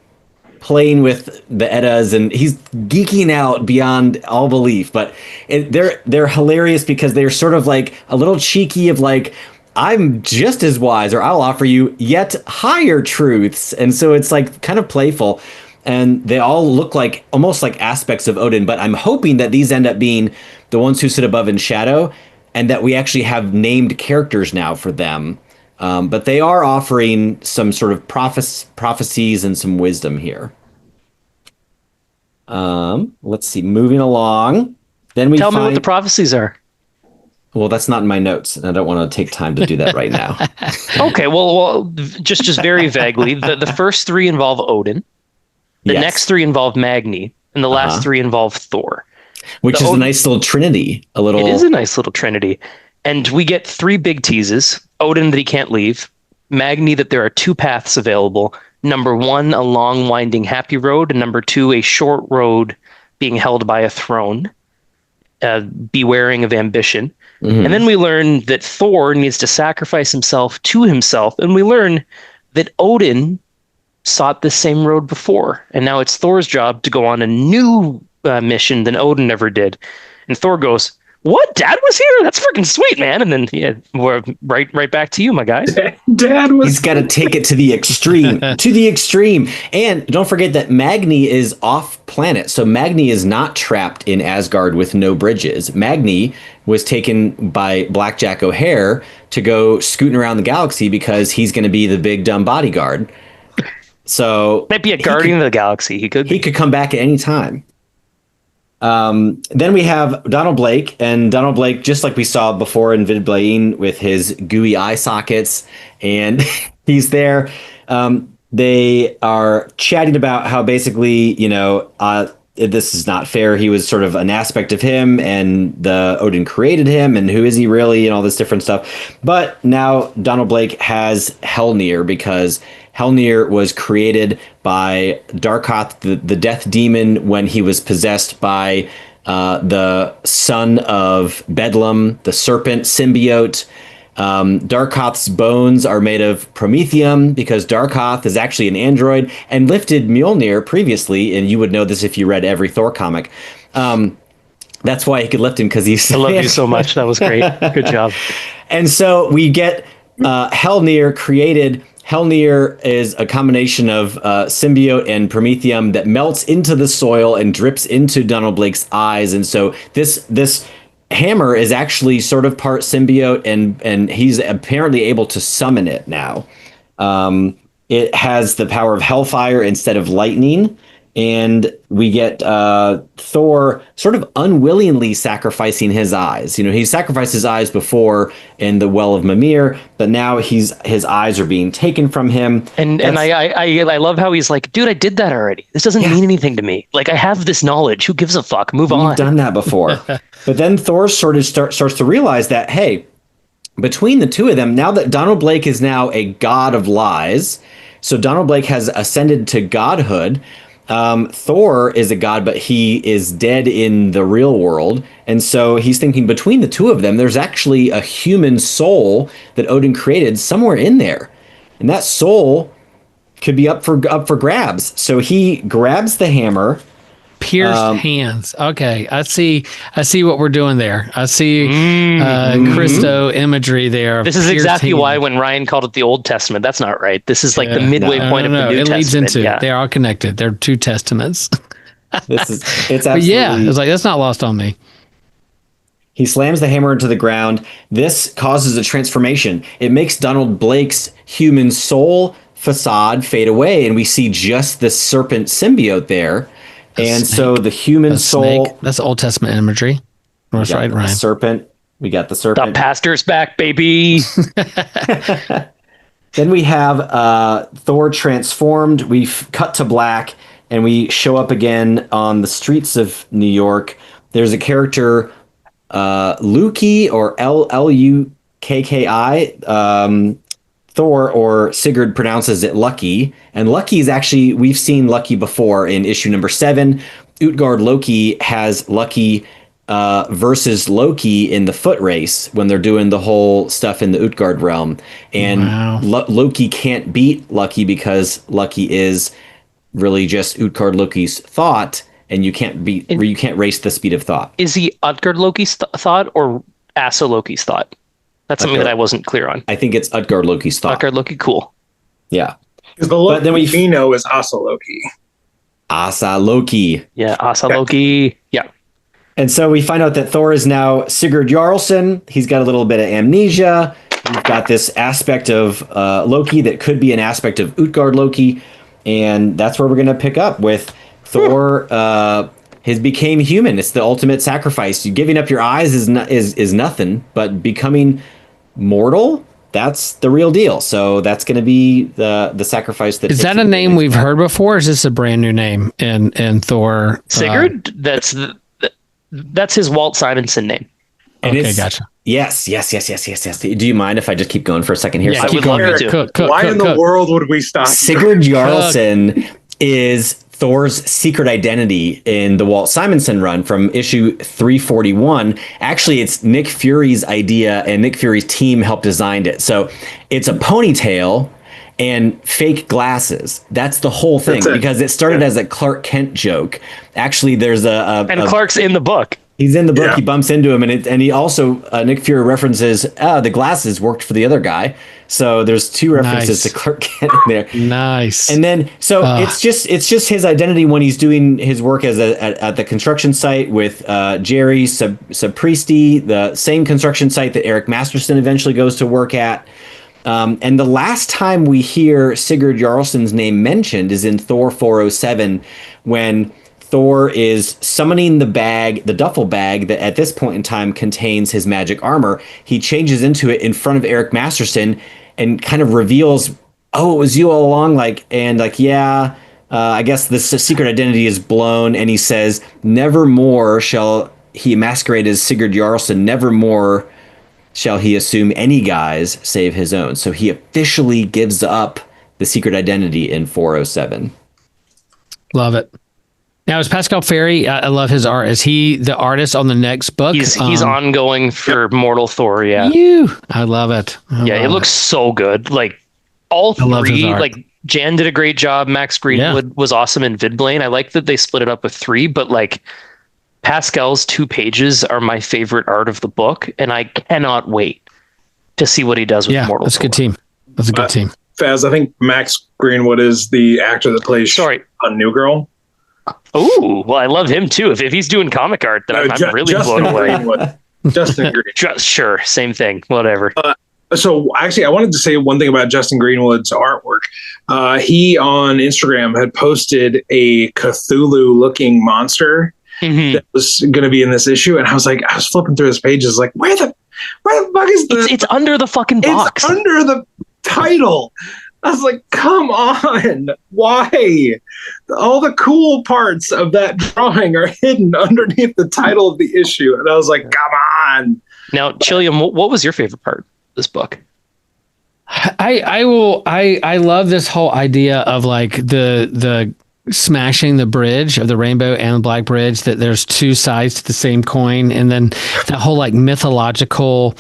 Speaker 3: playing with the Eddas, and he's geeking out beyond all belief. But they're hilarious because they're sort of like a little cheeky of like, I'm just as wise, or I'll offer you yet higher truths. And so it's like kind of playful, and they all look like almost like aspects of Odin. But I'm hoping that these end up being the ones who sit above in shadow, and that we actually have named characters now for them. But they are offering some sort of prophecies and some wisdom here. Let's see, moving along. Then we
Speaker 4: tell me what the prophecies are.
Speaker 3: Well, that's not in my notes, and I don't want to take time to do that right now.
Speaker 4: Okay, well, just very vaguely. The first 3 involve Odin. The next 3 involve Magni, and the last 3 involve Thor.
Speaker 3: Which is a nice little trinity. It
Speaker 4: is a nice little trinity. And we get 3 big teases. Odin, that he can't leave. Magni, that there are 2 paths available. Number 1, a long, winding, happy road. And number 2, a short road being held by a throne. Bewaring of ambition. Mm-hmm. And then we learn that Thor needs to sacrifice himself to himself. And we learn that Odin sought the same road before. And now it's Thor's job to go on a new mission than Odin ever did. And Thor goes, "What? Dad was here? That's freaking sweet, man." And then we're right back to you, my guy.
Speaker 1: Dad was.
Speaker 3: He's got to take it to the extreme, And don't forget that Magni is off planet. So Magni is not trapped in Asgard with no bridges. Magni was taken by Blackjack O'Hare to go scooting around the galaxy because he's going to be the big dumb bodyguard. So
Speaker 4: might be a guardian of the galaxy. He could
Speaker 3: come back at any time. Then we have Donald Blake, and Donald Blake, just like we saw before in Vidblane with his gooey eye sockets, and he's there. They are chatting about how basically, this is not fair. He was sort of an aspect of him, and the Odin created him, and who is he really, and all this different stuff. But now Donald Blake has Helnir, because Helnir was created by Darkoth, the death demon, when he was possessed by the son of Bedlam, the serpent symbiote. Darkoth's bones are made of promethium, because Darkoth is actually an android and lifted Mjolnir previously, and you would know this if you read every Thor comic. That's why he could lift him, because he's...
Speaker 4: I love you so much. That was great. Good job.
Speaker 3: And so we get Helnir created. Helnir is a combination of symbiote and promethium that melts into the soil and drips into Donald Blake's eyes. And so this hammer is actually sort of part symbiote, and he's apparently able to summon it now. It has the power of hellfire instead of lightning, and we get Thor sort of unwillingly sacrificing his eyes. He sacrificed his eyes before in the Well of Mimir, but now his eyes are being taken from him.
Speaker 4: And I love how he's like, dude, I did that already. This doesn't mean anything to me. Like, I have this knowledge. Who gives a fuck? Move on.
Speaker 3: We've done that before. But then Thor sort of starts to realize that, hey, between the two of them, now that Donald Blake is now a god of lies, so Donald Blake has ascended to godhood. Thor is a god, but he is dead in the real world. And so he's thinking, between the two of them, there's actually a human soul that Odin created somewhere in there. And that soul could be up for grabs. So he grabs the hammer.
Speaker 2: Pierced hands. Okay, I see what we're doing there. I see Christo imagery there.
Speaker 4: This is exactly why when Ryan called it the Old Testament, that's not right. This is like the midway point of the New Testament. It leads into
Speaker 2: they're all connected. They're two testaments.
Speaker 3: It's absolutely.
Speaker 2: But yeah, it's like that's not lost on me.
Speaker 3: He slams the hammer into the ground. This causes a transformation. It makes Donald Blake's human soul facade fade away, and we see just the serpent symbiote there. And so the human soul...
Speaker 2: Snake. That's Old Testament imagery. That's right, Ryan.
Speaker 3: Serpent. We got the serpent.
Speaker 4: The pastor's back, baby.
Speaker 3: Then we have Thor transformed. We've cut to black, and we show up again on the streets of New York. There's a character, Luki, or Lukki. Thor, or Sigurd, pronounces it Lucky. And Lucky is actually, we've seen Lucky before in issue number 7. Utgard Loki has Lucky versus Loki in the foot race when they're doing the whole stuff in the Utgard realm. And Loki can't beat Lucky because Lucky is really just Utgard Loki's thought, and you can't race the speed of thought.
Speaker 4: Is he Utgard Loki's thought or Asa Loki's thought? That's something that I wasn't clear on.
Speaker 3: I think it's Utgard Loki's thought.
Speaker 4: Utgard Loki, cool.
Speaker 3: Yeah.
Speaker 1: Because the Loki we know is Asa Loki.
Speaker 3: Asa Loki.
Speaker 4: Yeah, Asa Loki. Yeah.
Speaker 3: And so we find out that Thor is now Sigurd Jarlsson. He's got a little bit of amnesia. We've got this aspect of Loki that could be an aspect of Utgard Loki. And that's where we're going to pick up with Thor. His became human. It's the ultimate sacrifice. You giving up your eyes is nothing, but becoming mortal, that's the real deal. So that's going to be the sacrifice.
Speaker 2: Is that a name we've heard before? Or is this a brand new name in Thor?
Speaker 4: Sigurd? That's his Walt Simonson name.
Speaker 3: And
Speaker 2: okay, gotcha.
Speaker 3: Yes. Do you mind if I just keep going for a second here?
Speaker 2: Yeah, I would love to. Cook,
Speaker 1: Why in the world would we stop?
Speaker 3: Sigurd Jarlsson is Thor's secret identity in the Walt Simonson run from issue 341. Actually, it's Nick Fury's idea, and Nick Fury's team helped design it. So it's a ponytail and fake glasses. That's the whole thing, because it started as a Clark Kent joke. Actually, there's
Speaker 4: Clark's in the book.
Speaker 3: He's in the book. Yeah. He bumps into him, and he also Nick Fury references the glasses worked for the other guy. So there's two references to Clark Kent in there.
Speaker 2: Nice.
Speaker 3: And then it's just his identity when he's doing his work at the construction site with Jerry Sapristi, the same construction site that Eric Masterson eventually goes to work at. And the last time we hear Sigurd Jarlsson's name mentioned is in Thor 407, when Thor is summoning the duffel bag that at this point in time contains his magic armor. He changes into it in front of Eric Masterson and kind of reveals, "Oh, it was you all along." I guess the secret identity is blown, and he says, "Never more shall he masquerade as Sigurd Jarlson. Never more shall he assume any guise save his own." So he officially gives up the secret identity in 407.
Speaker 2: Love it. Now, is Pascal Ferry, I love his art. Is he the artist on the next book?
Speaker 4: He's ongoing for Mortal Thor, yeah.
Speaker 2: I love it.
Speaker 4: It looks so good. Like, all three, like, Jan did a great job. Max Greenwood was awesome in Vidblane. I like that they split it up with 3, but, like, Pascal's 2 pages are my favorite art of the book, and I cannot wait to see what he does with Mortal Thor.
Speaker 2: That's a good team. That's a good team.
Speaker 1: Faz, I think Max Greenwood is the actor that plays on New Girl.
Speaker 4: Oh, well, I love him too. If he's doing comic art, then I'm really blown away.
Speaker 1: Justin Greenwood.
Speaker 4: Sure, same thing. Whatever.
Speaker 1: So actually, I wanted to say one thing about Justin Greenwood's artwork. He on Instagram had posted a Cthulhu-looking monster that was going to be in this issue, and I was flipping through his pages, like, where the fuck is this?
Speaker 4: It's under the fucking box.
Speaker 1: It's under the title. I was like, come on, why? All the cool parts of that drawing are hidden underneath the title of the issue. And I was like, come on.
Speaker 4: Now, Chilliam, what was your favorite part of this book?
Speaker 2: I love this whole idea of like the smashing the bridge of the rainbow and black bridge, that there's 2 sides to the same coin. And then that whole like mythological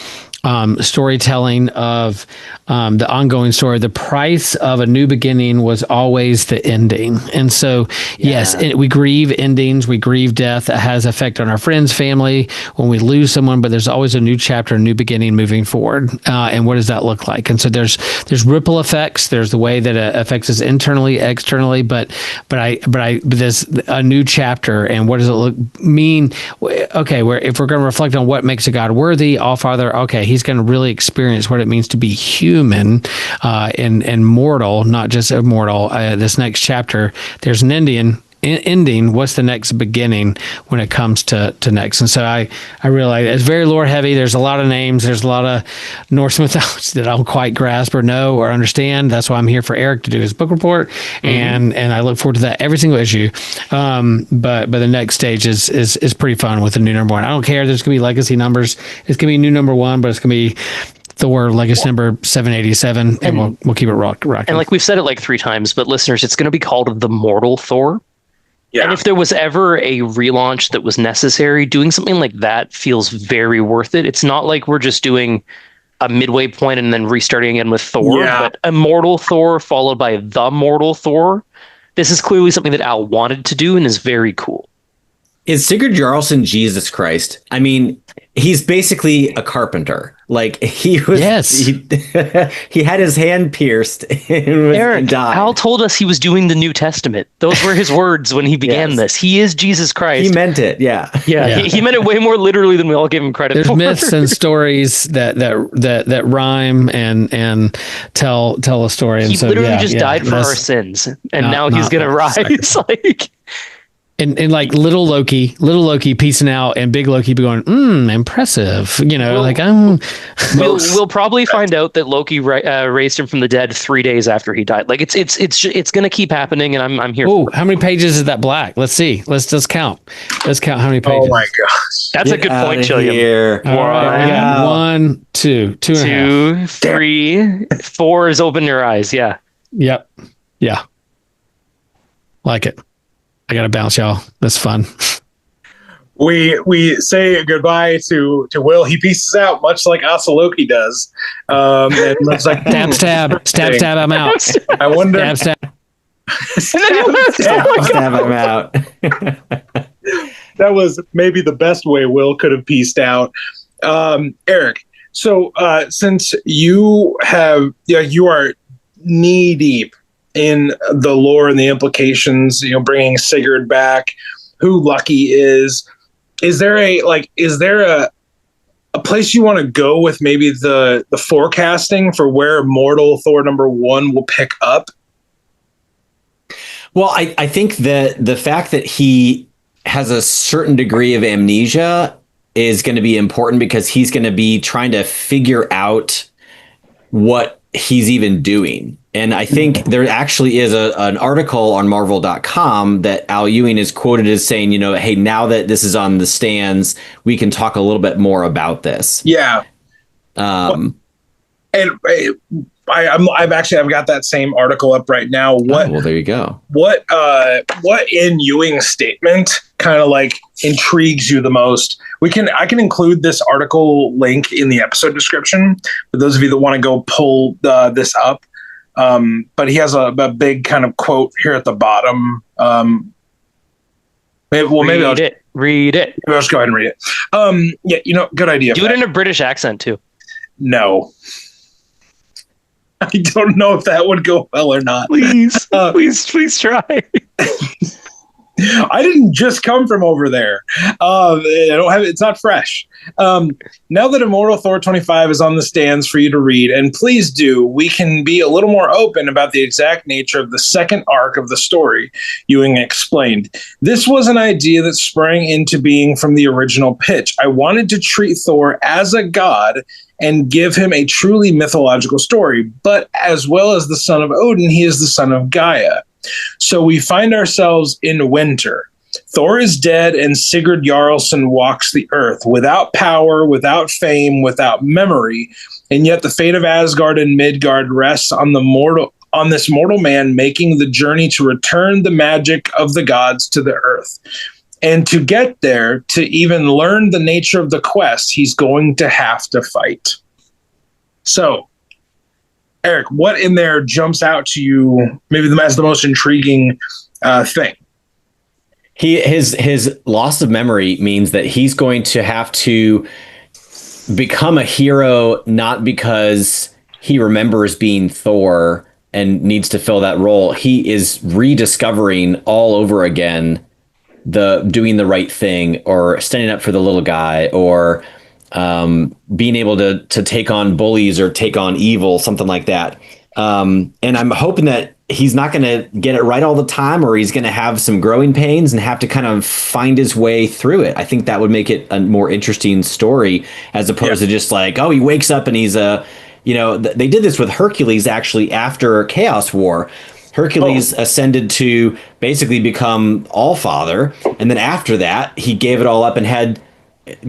Speaker 2: storytelling of the ongoing story. The price of a new beginning was always the ending. And so, yes, we grieve endings, we grieve death. That has effect on our friends, family, when we lose someone, but there's always a new chapter, a new beginning moving forward. And what does that look like? And so there's ripple effects. There's the way that it affects us internally, externally, but there's a new chapter. And what does it mean? Okay, if we're going to reflect on what makes a God worthy, all Father, okay, he's going to really experience what it means to be human and mortal, not just immortal. This next chapter, there's an ending. What's the next beginning when it comes to next? And so I realize it's very lore heavy. There's a lot of names. There's a lot of Norse mythology that I don't quite grasp or know or understand. That's why I'm here for Eric to do his book report, and I look forward to that every single issue. But the next stage is pretty fun with the new number 1. I don't care. There's gonna be legacy numbers. It's gonna be new number 1, but it's gonna be Thor legacy number 787, and we'll keep it rocking.
Speaker 4: And like we've said it like 3 times, but listeners, it's going to be called the Mortal Thor.
Speaker 1: Yeah.
Speaker 4: And if there was ever a relaunch that was necessary, doing something like that feels very worth it. It's not like we're just doing a midway point and then restarting again with Thor, but Immortal Thor followed by the Mortal Thor. This is clearly something that Al wanted to do and is very cool.
Speaker 3: Is Sigurd Jarlson Jesus Christ? I mean, he's basically a carpenter. Like he was, he had his hand pierced and died.
Speaker 4: Al told us he was doing the New Testament. Those were his words when he began this. He is Jesus Christ.
Speaker 3: He meant it. Yeah.
Speaker 4: He meant it way more literally than we all give him credit for.
Speaker 2: There's myths and stories that rhyme and tell a story. And
Speaker 4: he literally just died for our sins, and now he's gonna rise. Like.
Speaker 2: And like little Loki piecing out, and big Loki be going, impressive.
Speaker 4: We'll probably find out that Loki raised him from the dead 3 days after he died. Like it's going to keep happening, and I'm here.
Speaker 2: Oh, how many pages is that black? Let's see. Let's just count. Let's count how many pages.
Speaker 1: Oh my gosh,
Speaker 4: that's a good point, Chilliam.
Speaker 2: One, two, two and a half.
Speaker 4: 3, 4 is open your eyes. Yeah.
Speaker 2: Yep. Yeah. Like it. I gotta bounce, y'all. That's fun.
Speaker 1: We say goodbye to Will. He pieces out, much like Asa Loki does. And looks like
Speaker 2: stab. I'm out.
Speaker 1: I wonder.
Speaker 2: Stab.
Speaker 3: Stab him out.
Speaker 1: That was maybe the best way Will could have pieced out. Eric, so since you are knee deep in the lore and the implications, bringing Sigurd back, who Lucky is there a place you want to go with maybe the forecasting for where Mortal Thor number 1 will pick up?
Speaker 3: Well, I think that the fact that he has a certain degree of amnesia is going to be important, because he's going to be trying to figure out what he's even doing. And I think there actually is an article on Marvel.com that Al Ewing is quoted as saying, hey, now that this is on the stands, we can talk a little bit more about this.
Speaker 1: Yeah. And I've got that same article up right now.
Speaker 3: Well, there you go.
Speaker 1: What in Ewing's statement kind of like intrigues you the most? I can include this article link in the episode description for those of you that want to go pull this up. But he has a big kind of quote here at the bottom. Maybe I'll
Speaker 4: read it.
Speaker 1: Maybe I'll just go ahead and read it. Yeah, good idea.
Speaker 4: Do it in a British accent too.
Speaker 1: No. I don't know if that would go well or not.
Speaker 4: Please try.
Speaker 1: I didn't just come from over there. I don't have it's not fresh. Now that Immortal Thor 25 is on the stands for you to read, and please do, we can be a little more open about the exact nature of the second arc of the story, Ewing explained. This was an idea that sprang into being from the original pitch. I wanted to treat Thor as a god and give him a truly mythological story, but as well as the son of Odin, he is the son of Gaia. So we find ourselves in winter. Thor is dead and Sigurd Jarlsson walks the earth without power, without fame, without memory. And yet the fate of Asgard and Midgard rests on this mortal man making the journey to return the magic of the gods to the earth. And to get there, to even learn the nature of the quest, he's going to have to fight. So, Eric, what in there jumps out to you maybe as the most intriguing thing?
Speaker 3: His loss of memory means that he's going to have to become a hero, not because he remembers being Thor and needs to fill that role. He is rediscovering all over again doing the right thing, or standing up for the little guy, or being able to take on bullies or take on evil, something like that. And I'm hoping that he's not going to get it right all the time, or he's going to have some growing pains and have to kind of find his way through it. I think that would make it a more interesting story, as opposed to just like, oh, he wakes up and he's they did this with Hercules actually after Chaos War. Hercules ascended to basically become Allfather, and then after that, he gave it all up and had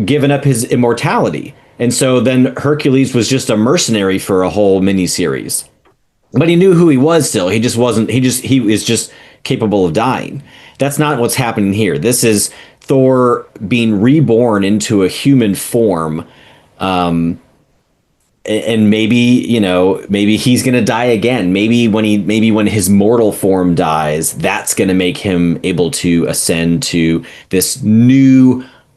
Speaker 3: given up his immortality. And so then Hercules was just a mercenary for a whole miniseries. But he knew who he was still. He was just capable of dying. That's not what's happening here. This is Thor being reborn into a human form. And maybe he's going to die again. Maybe when his mortal form dies, that's going to make him able to ascend to this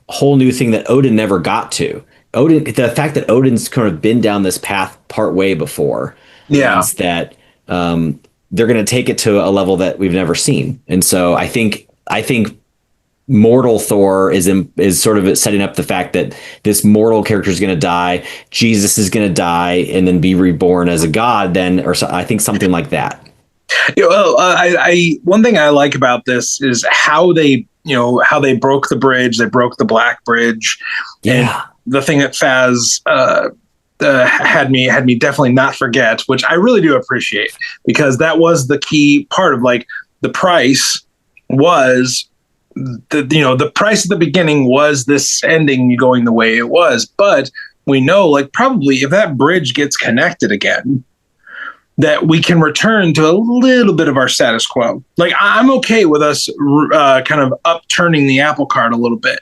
Speaker 3: whole new thing that Odin never got to. The fact that Odin's kind of been down this path part way before means that they're going to take it to a level that we've never seen. And so I think Mortal Thor is sort of setting up the fact that this mortal character is going to die, Jesus is going to die, and then be reborn as a god. I think something like that.
Speaker 1: One thing I like about this is how they broke the bridge. They broke the Black Bridge.
Speaker 3: Yeah.
Speaker 1: And the thing that Faz had me definitely not forget, which I really do appreciate, because that was the key part of like the price was. The price at the beginning was this ending going the way it was, but we know, like, probably if that bridge gets connected again, that we can return to a little bit of our status quo. Like, I'm okay with us kind of upturning the apple cart a little bit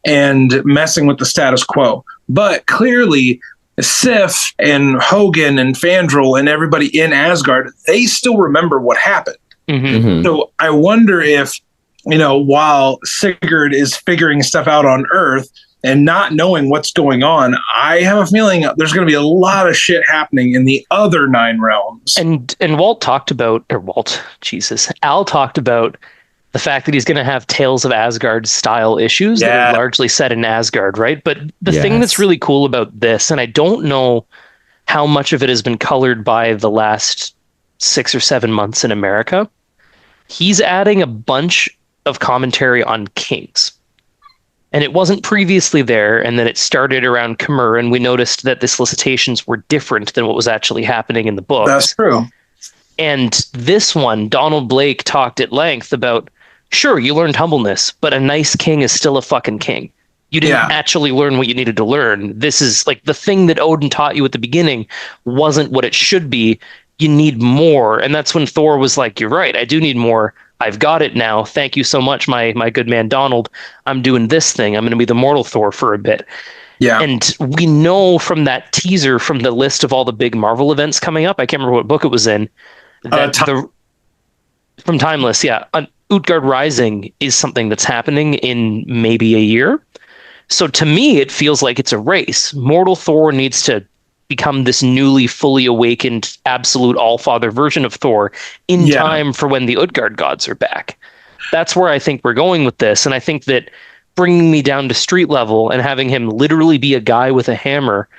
Speaker 1: and messing with the status quo, but clearly Sif and Hogan and Fandral and everybody in Asgard, they still remember what happened.
Speaker 3: Mm-hmm.
Speaker 1: So I wonder if, while Sigurd is figuring stuff out on Earth and not knowing what's going on, I have a feeling there's going to be a lot of shit happening in the other 9 realms.
Speaker 4: And Al talked about the fact that he's going to have Tales of Asgard style issues that are largely set in Asgard, right? But the thing that's really cool about this, and I don't know how much of it has been colored by the last 6 or 7 months in America, he's adding a bunch of commentary on kings. and it wasn't previously there, and then it started around Khmer, and we noticed that the solicitations were different than what was actually happening in the books.
Speaker 1: That's true.
Speaker 4: And this one, Donald Blake talked at length about, sure, you learned humbleness, but a nice king is still a fucking king. You didn't actually learn what you needed to learn. This is like the thing that Odin taught you at the beginning wasn't what it should be. You need more. And that's when Thor was like, you're right, I do need more. I've got it now. Thank you so much, my good man Donald. I'm doing this thing. I'm going to be the Immortal Thor for a bit. Yeah. And we know from that teaser, from the list of all the big Marvel events coming up, I can't remember what book it was in, that from Timeless, Utgard Rising is something that's happening in maybe a year. So to me, it feels like it's a race. Mortal Thor needs to become this newly fully awakened absolute all-father version of Thor in time for when the Utgard gods are back. That's where I think we're going with this. And I think that bringing me down to street level and having him literally be a guy with a hammer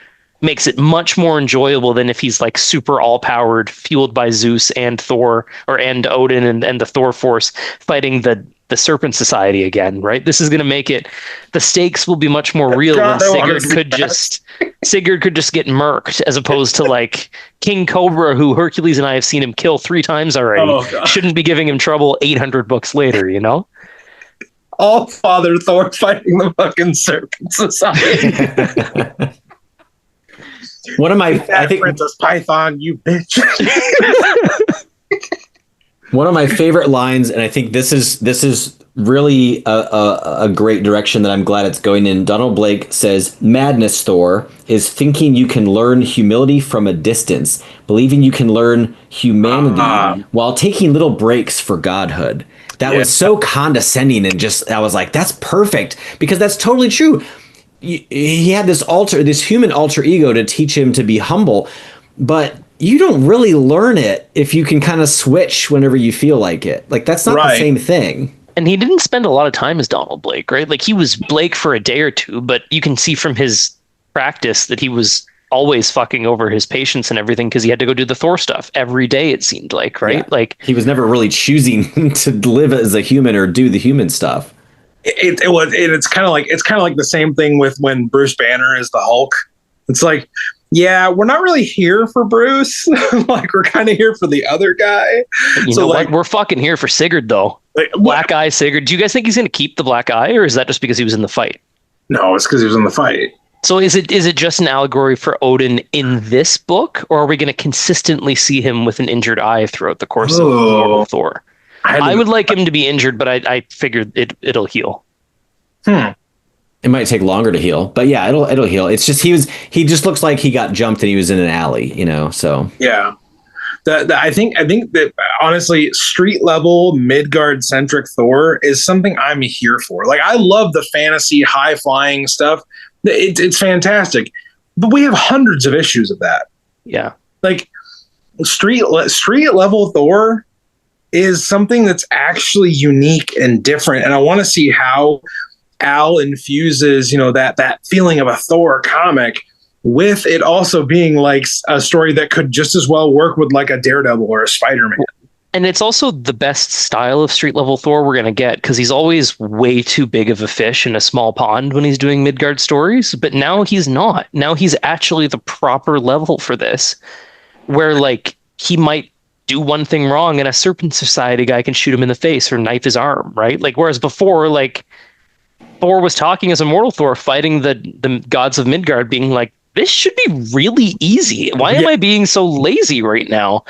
Speaker 4: makes it much more enjoyable than if he's like super all-powered, fueled by Zeus and Thor, and Odin and the Thor force fighting the Serpent Society again, right? This is going to make it, the stakes will be much more real when Sigurd could just get murked, as opposed to like King Cobra, who Hercules and I have seen him kill 3 times already. Shouldn't be giving him trouble 800 books later, you know?
Speaker 1: All Father Thor fighting the fucking Serpent Society.
Speaker 3: One of my, I think,
Speaker 1: Princess Python, you bitch.
Speaker 3: One of my favorite lines, and I think this is really a great direction that I'm glad it's going in. Donald Blake says, "Madness, Thor, is thinking you can learn humility from a distance, believing you can learn humanity while taking little breaks for godhood." That was so condescending, and just, I was like, that's perfect, because that's totally true. He had this human alter ego to teach him to be humble, but you don't really learn it if you can kind of switch whenever you feel like it. Like, that's not the same thing.
Speaker 4: And he didn't spend a lot of time as Donald Blake, right? Like, he was Blake for a day or two, but you can see from his practice that he was always fucking over his patients and everything, because he had to go do the Thor stuff every day, it seemed like, right? Yeah. Like,
Speaker 3: he was never really choosing to live as a human or do the human stuff.
Speaker 1: It's kind of like the same thing with when Bruce Banner is the Hulk. It's like, yeah, we're not really here for Bruce. Like, we're kind of here for the other guy.
Speaker 4: You know what? We're fucking here for Sigurd, though. Black Eye Sigurd. Do you guys think he's going to keep the black eye, or is that just because he was in the fight?
Speaker 1: No, it's because he was in the fight.
Speaker 4: So is it just an allegory for Odin in this book, or are we going to consistently see him with an injured eye throughout the course of Immortal Thor? I would like him to be injured, but I figured it'll heal.
Speaker 3: It might take longer to heal, but yeah, it'll heal. It's just he just looks like he got jumped and he was in an alley, you know. So
Speaker 1: yeah, I think that honestly, street level Midgard centric Thor is something I'm here for. Like, I love the fantasy high flying stuff. It's fantastic, but we have hundreds of issues of that.
Speaker 4: Yeah,
Speaker 1: like street level Thor is something that's actually unique and different, and I want to see how Al infuses, that feeling of a Thor comic with it also being like a story that could just as well work with like a Daredevil or a Spider-Man.
Speaker 4: And it's also the best style of street level Thor we're going to get, because he's always way too big of a fish in a small pond when he's doing Midgard stories. But now he's not. Now he's actually the proper level for this, where like he might do one thing wrong and a Serpent Society guy can shoot him in the face or knife his arm, right? Like, whereas before, like, Thor was talking as Immortal Thor, fighting the gods of Midgard, being like, this should be really easy. Why am I being so lazy right now?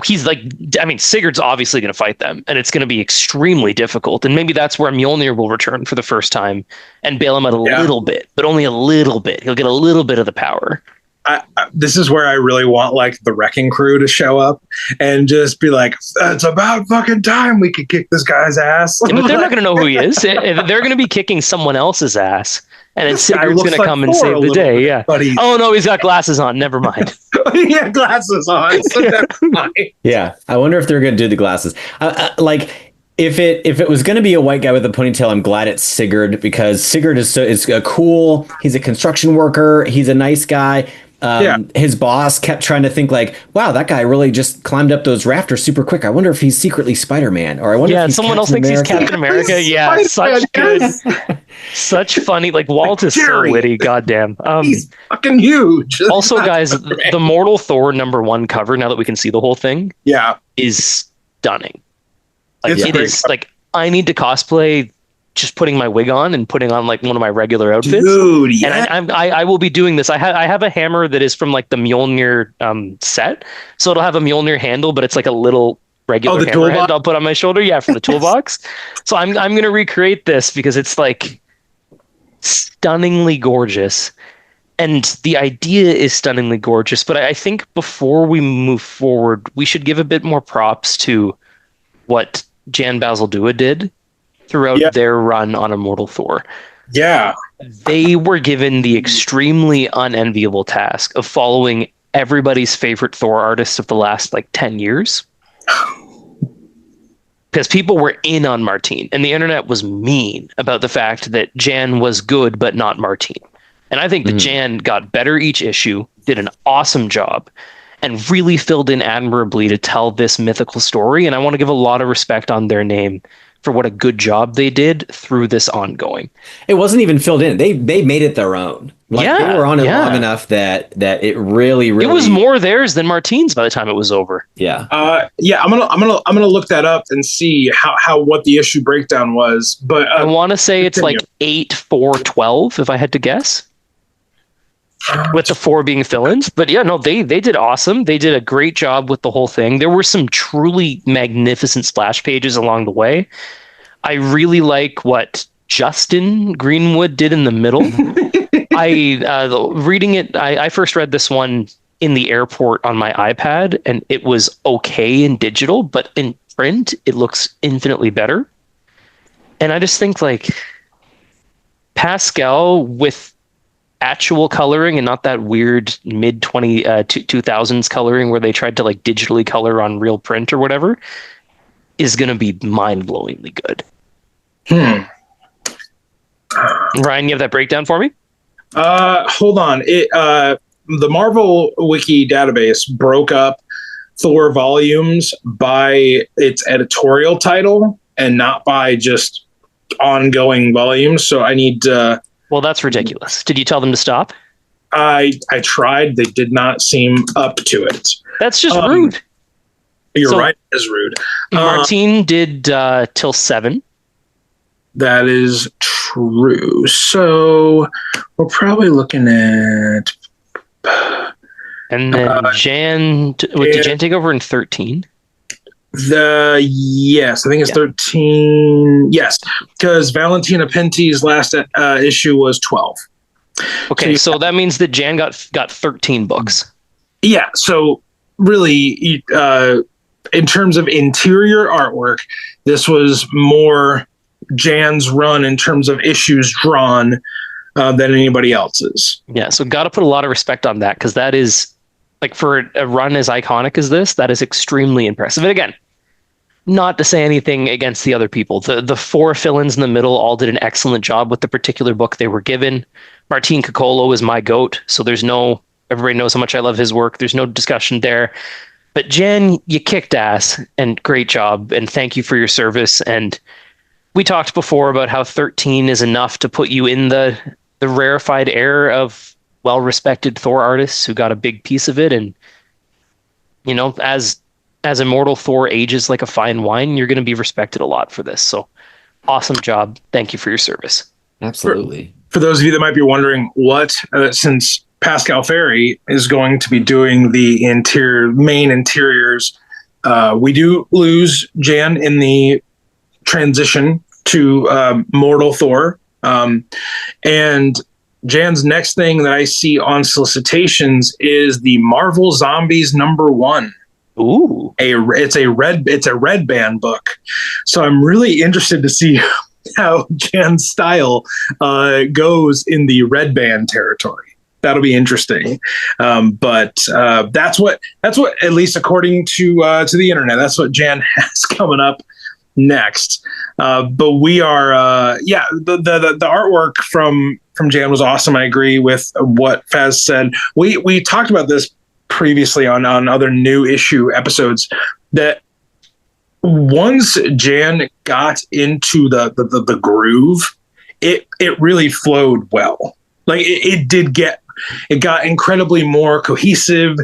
Speaker 4: He's like, I mean, Sigurd's obviously going to fight them, and it's going to be extremely difficult. And maybe that's where Mjolnir will return for the first time and bail him out a little bit, but only a little bit. He'll get a little bit of the power.
Speaker 1: This is where I really want like the Wrecking Crew to show up and just be like, it's about fucking time we could kick this guy's ass.
Speaker 4: Yeah, but they're not going to know who he is. They're going to be kicking someone else's ass, and then Sigurd's going to come and save the day. Yeah. Oh no, he's got glasses on. Never mind.
Speaker 1: He had glasses on. So never mind.
Speaker 3: Yeah, I wonder if they're going to do the glasses. Like, if it was going to be a white guy with a ponytail, I'm glad it's Sigurd, because Sigurd is cool. He's a construction worker. He's a nice guy. his boss kept trying to think like, wow, that guy really just climbed up those rafters super quick. I wonder if he's secretly Spider-Man, or I wonder if he's
Speaker 4: someone else
Speaker 3: Captain
Speaker 4: thinks
Speaker 3: America.
Speaker 4: he's Captain America. Yeah, such good, such funny. Like Walt is so witty. Goddamn.
Speaker 1: He's fucking huge.
Speaker 4: Also, guys, the Mortal Thor #1 cover, now that we can see the whole thing, is stunning. Like it is like I need to cosplay just putting my wig on and putting on like one of my regular outfits.
Speaker 1: Dude, yeah.
Speaker 4: And I will be doing this. I have a hammer that is from like the Mjolnir set. So it'll have a Mjolnir handle, but it's like a little regular hammerhead I'll put on my shoulder. Yeah, from the toolbox. So I'm going to recreate this because it's like stunningly gorgeous. And the idea is stunningly gorgeous. But I think before we move forward, we should give a bit more props to what Jan Bazaldua did throughout their run on Immortal Thor.
Speaker 1: Yeah.
Speaker 4: They were given the extremely unenviable task of following everybody's favorite Thor artists of the last like 10 years. Because people were in on Martine, and the internet was mean about the fact that Jan was good, but not Martine. And I think that Jan got better each issue, did an awesome job, and really filled in admirably to tell this mythical story. And I want to give a lot of respect on their name for what a good job they did through this ongoing.
Speaker 3: It wasn't even filled in. They made it their own. Like, they were on it long enough that it really
Speaker 4: it was more theirs than Martine's by the time it was over.
Speaker 3: Yeah.
Speaker 1: I'm gonna look that up and see how what the issue breakdown was. But
Speaker 4: I want to say it's like 8-4-12 if I had to guess. With the 4 being fill-ins. But yeah, no, they did awesome. They did a great job with the whole thing. There were some truly magnificent splash pages along the way. I really like what Justin Greenwood did in the middle. Reading it, I first read this one in the airport on my iPad, and it was okay in digital, but in print, it looks infinitely better. And I just think like Pascal with actual coloring and not that weird mid 2000s coloring where they tried to like digitally color on real print or whatever is going to be mind-blowingly good. Ryan, you have that breakdown for me?
Speaker 1: Hold on. The Marvel Wiki database broke up Thor volumes by its editorial title and not by just ongoing volumes. So I need
Speaker 4: well, that's ridiculous. Did you tell them to stop?
Speaker 1: I tried. They did not seem up to it.
Speaker 4: That's just rude.
Speaker 1: You're right. It's rude.
Speaker 4: Martine did till 7.
Speaker 1: That is true. So we're probably looking at.
Speaker 4: And then Jan. Did Jan take over in 13?
Speaker 1: Yes, I think it's 13. Yes, because Valentina Pinti's last issue was 12.
Speaker 4: Okay, so that means that Jan got 13 books.
Speaker 1: Yeah, so really, in terms of interior artwork, this was more Jan's run in terms of issues drawn than anybody else's.
Speaker 4: Yeah, so got to put a lot of respect on that, because that is, like, for a run as iconic as this, that is extremely impressive. And again, not to say anything against the other people. The 4 fill-ins in the middle all did an excellent job with the particular book they were given. Martin Coccolo is my goat, so everybody knows how much I love his work. There's no discussion there. But Jen, you kicked ass, and great job, and thank you for your service. And we talked before about how 13 is enough to put you in the rarefied air of well-respected Thor artists who got a big piece of it. And, you know, as Immortal Thor ages like a fine wine, you're going to be respected a lot for this. So awesome job. Thank you for your service.
Speaker 3: Absolutely.
Speaker 1: For those of you that might be wondering since Pascal Ferry is going to be doing the main interiors, we do lose Jan in the transition to Mortal Thor. And Jan's next thing that I see on solicitations is the Marvel Zombies #1.
Speaker 4: Ooh,
Speaker 1: it's a red band book. So I'm really interested to see how Jan's style goes in the red band territory. That'll be interesting. But that's what at least according to the internet, that's what Jan has coming up next. But we are the artwork from from Jan was awesome. I agree with what Faz said. We talked about this previously on other new issue episodes, that once Jan got into the groove, it really flowed well. Like it got incredibly more cohesive.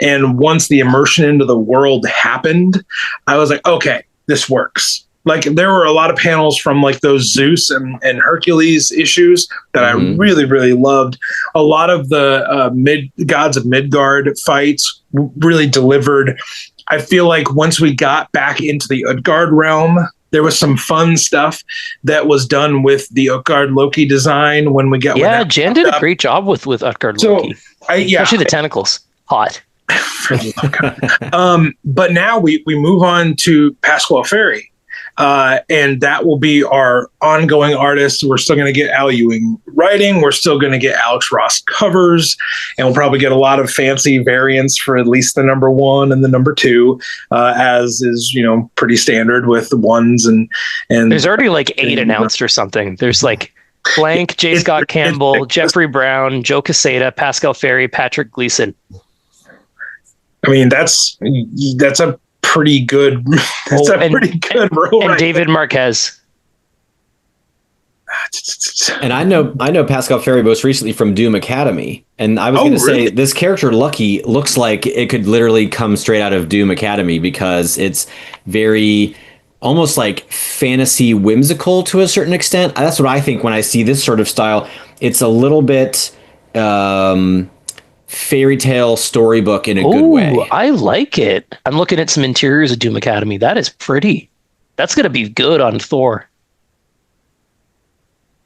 Speaker 1: And once the immersion into the world happened, I was like, okay, this works. Like there were a lot of panels from like those Zeus and Hercules issues that I really, really loved. A lot of the gods of Midgard fights really delivered. I feel like once we got back into the Utgard realm, there was some fun stuff that was done with the Utgard Loki design when we got.
Speaker 4: Yeah, Jan did a great job with Utgard Loki. Especially the tentacles. Hot.
Speaker 1: But now we move on to Pasquale Ferry. And that will be our ongoing artist. We're still going to get Al Ewing writing. We're still going to get Alex Ross covers, and we'll probably get a lot of fancy variants for at least the number 1 and the number 2, as is, pretty standard with the ones and
Speaker 4: there's already like 8 announced or something. There's like Blank, J. Scott Campbell, Jeffrey Brown, Joe Quesada, Pasquale Ferry, Patrick Gleason.
Speaker 1: I mean, that's a pretty good. That's pretty good role.
Speaker 4: And David Marquez.
Speaker 3: And I know Pasquale Ferry most recently from Doom Academy, and I was going to say this character Lucky looks like it could literally come straight out of Doom Academy, because it's very almost like fantasy whimsical to a certain extent. That's what I think when I see this sort of style. It's a little bit fairy tale storybook in a good way.
Speaker 4: I like it. I'm looking at some interiors of Doom Academy. That is pretty. That's going to be good on Thor.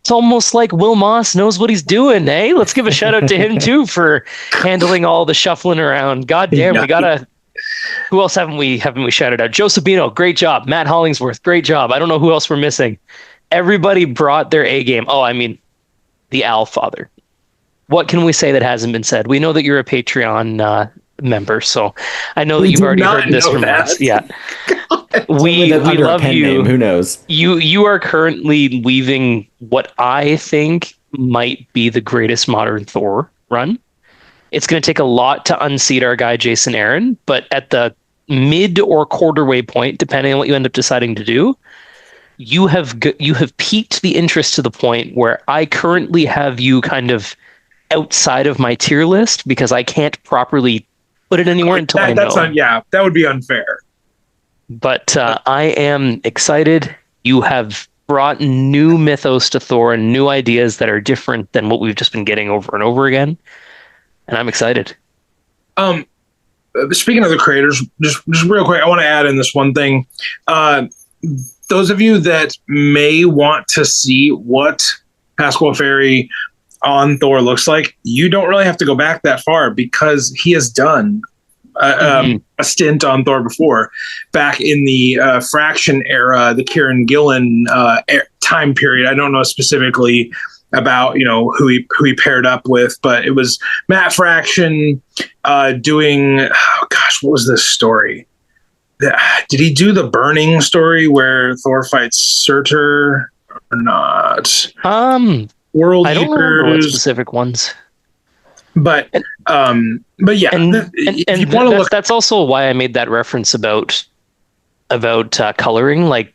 Speaker 4: It's almost like Will Moss knows what he's doing, eh? Let's give a shout out to him too for handling all the shuffling around. God damn, we gotta. Who else haven't we shouted out? Joe Sabino, great job. Matt Hollingsworth, great job. I don't know who else we're missing. Everybody brought their A game. Oh, I mean, the Al Father. What can we say that hasn't been said? We know that you're a Patreon member, so I know that you've already heard this from us. Yeah, we love you.
Speaker 3: Name, who knows?
Speaker 4: You are currently weaving what I think might be the greatest modern Thor run. It's going to take a lot to unseat our guy Jason Aaron, but at the mid or quarterway point, depending on what you end up deciding to do, you have piqued the interest to the point where I currently have you kind of outside of my tier list, because I can't properly put it anywhere until I know.
Speaker 1: That would be unfair.
Speaker 4: But I am excited. You have brought new mythos to Thor and new ideas that are different than what we've just been getting over and over again. And I'm excited.
Speaker 1: Speaking of the creators, just real quick, I want to add in this one thing. Those of you that may want to see what Pasquale Ferry on Thor looks like, you don't really have to go back that far, because he has done a stint on Thor before, back in the Fraction era, the Kieran Gillen time period. I don't know specifically about who he paired up with, but it was Matt Fraction doing what was this story? Did he do the Burning story where Thor fights Surtur or not? World
Speaker 4: I don't remember what specific ones, but yeah, and that's also why I made that reference about coloring. Like,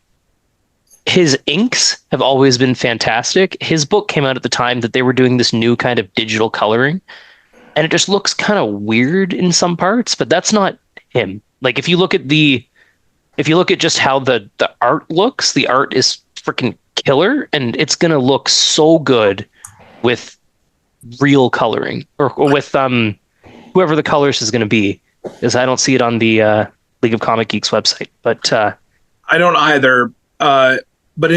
Speaker 4: his inks have always been fantastic. His book came out at the time that they were doing this new kind of digital coloring, and it just looks kind of weird in some parts. But that's not him. Like, if you look at just how the art looks, the art is freaking killer, and it's gonna look so good with real coloring, or with whoever the colorist is gonna be, because I don't see it on the League of Comic Geeks website. But
Speaker 1: I don't either. But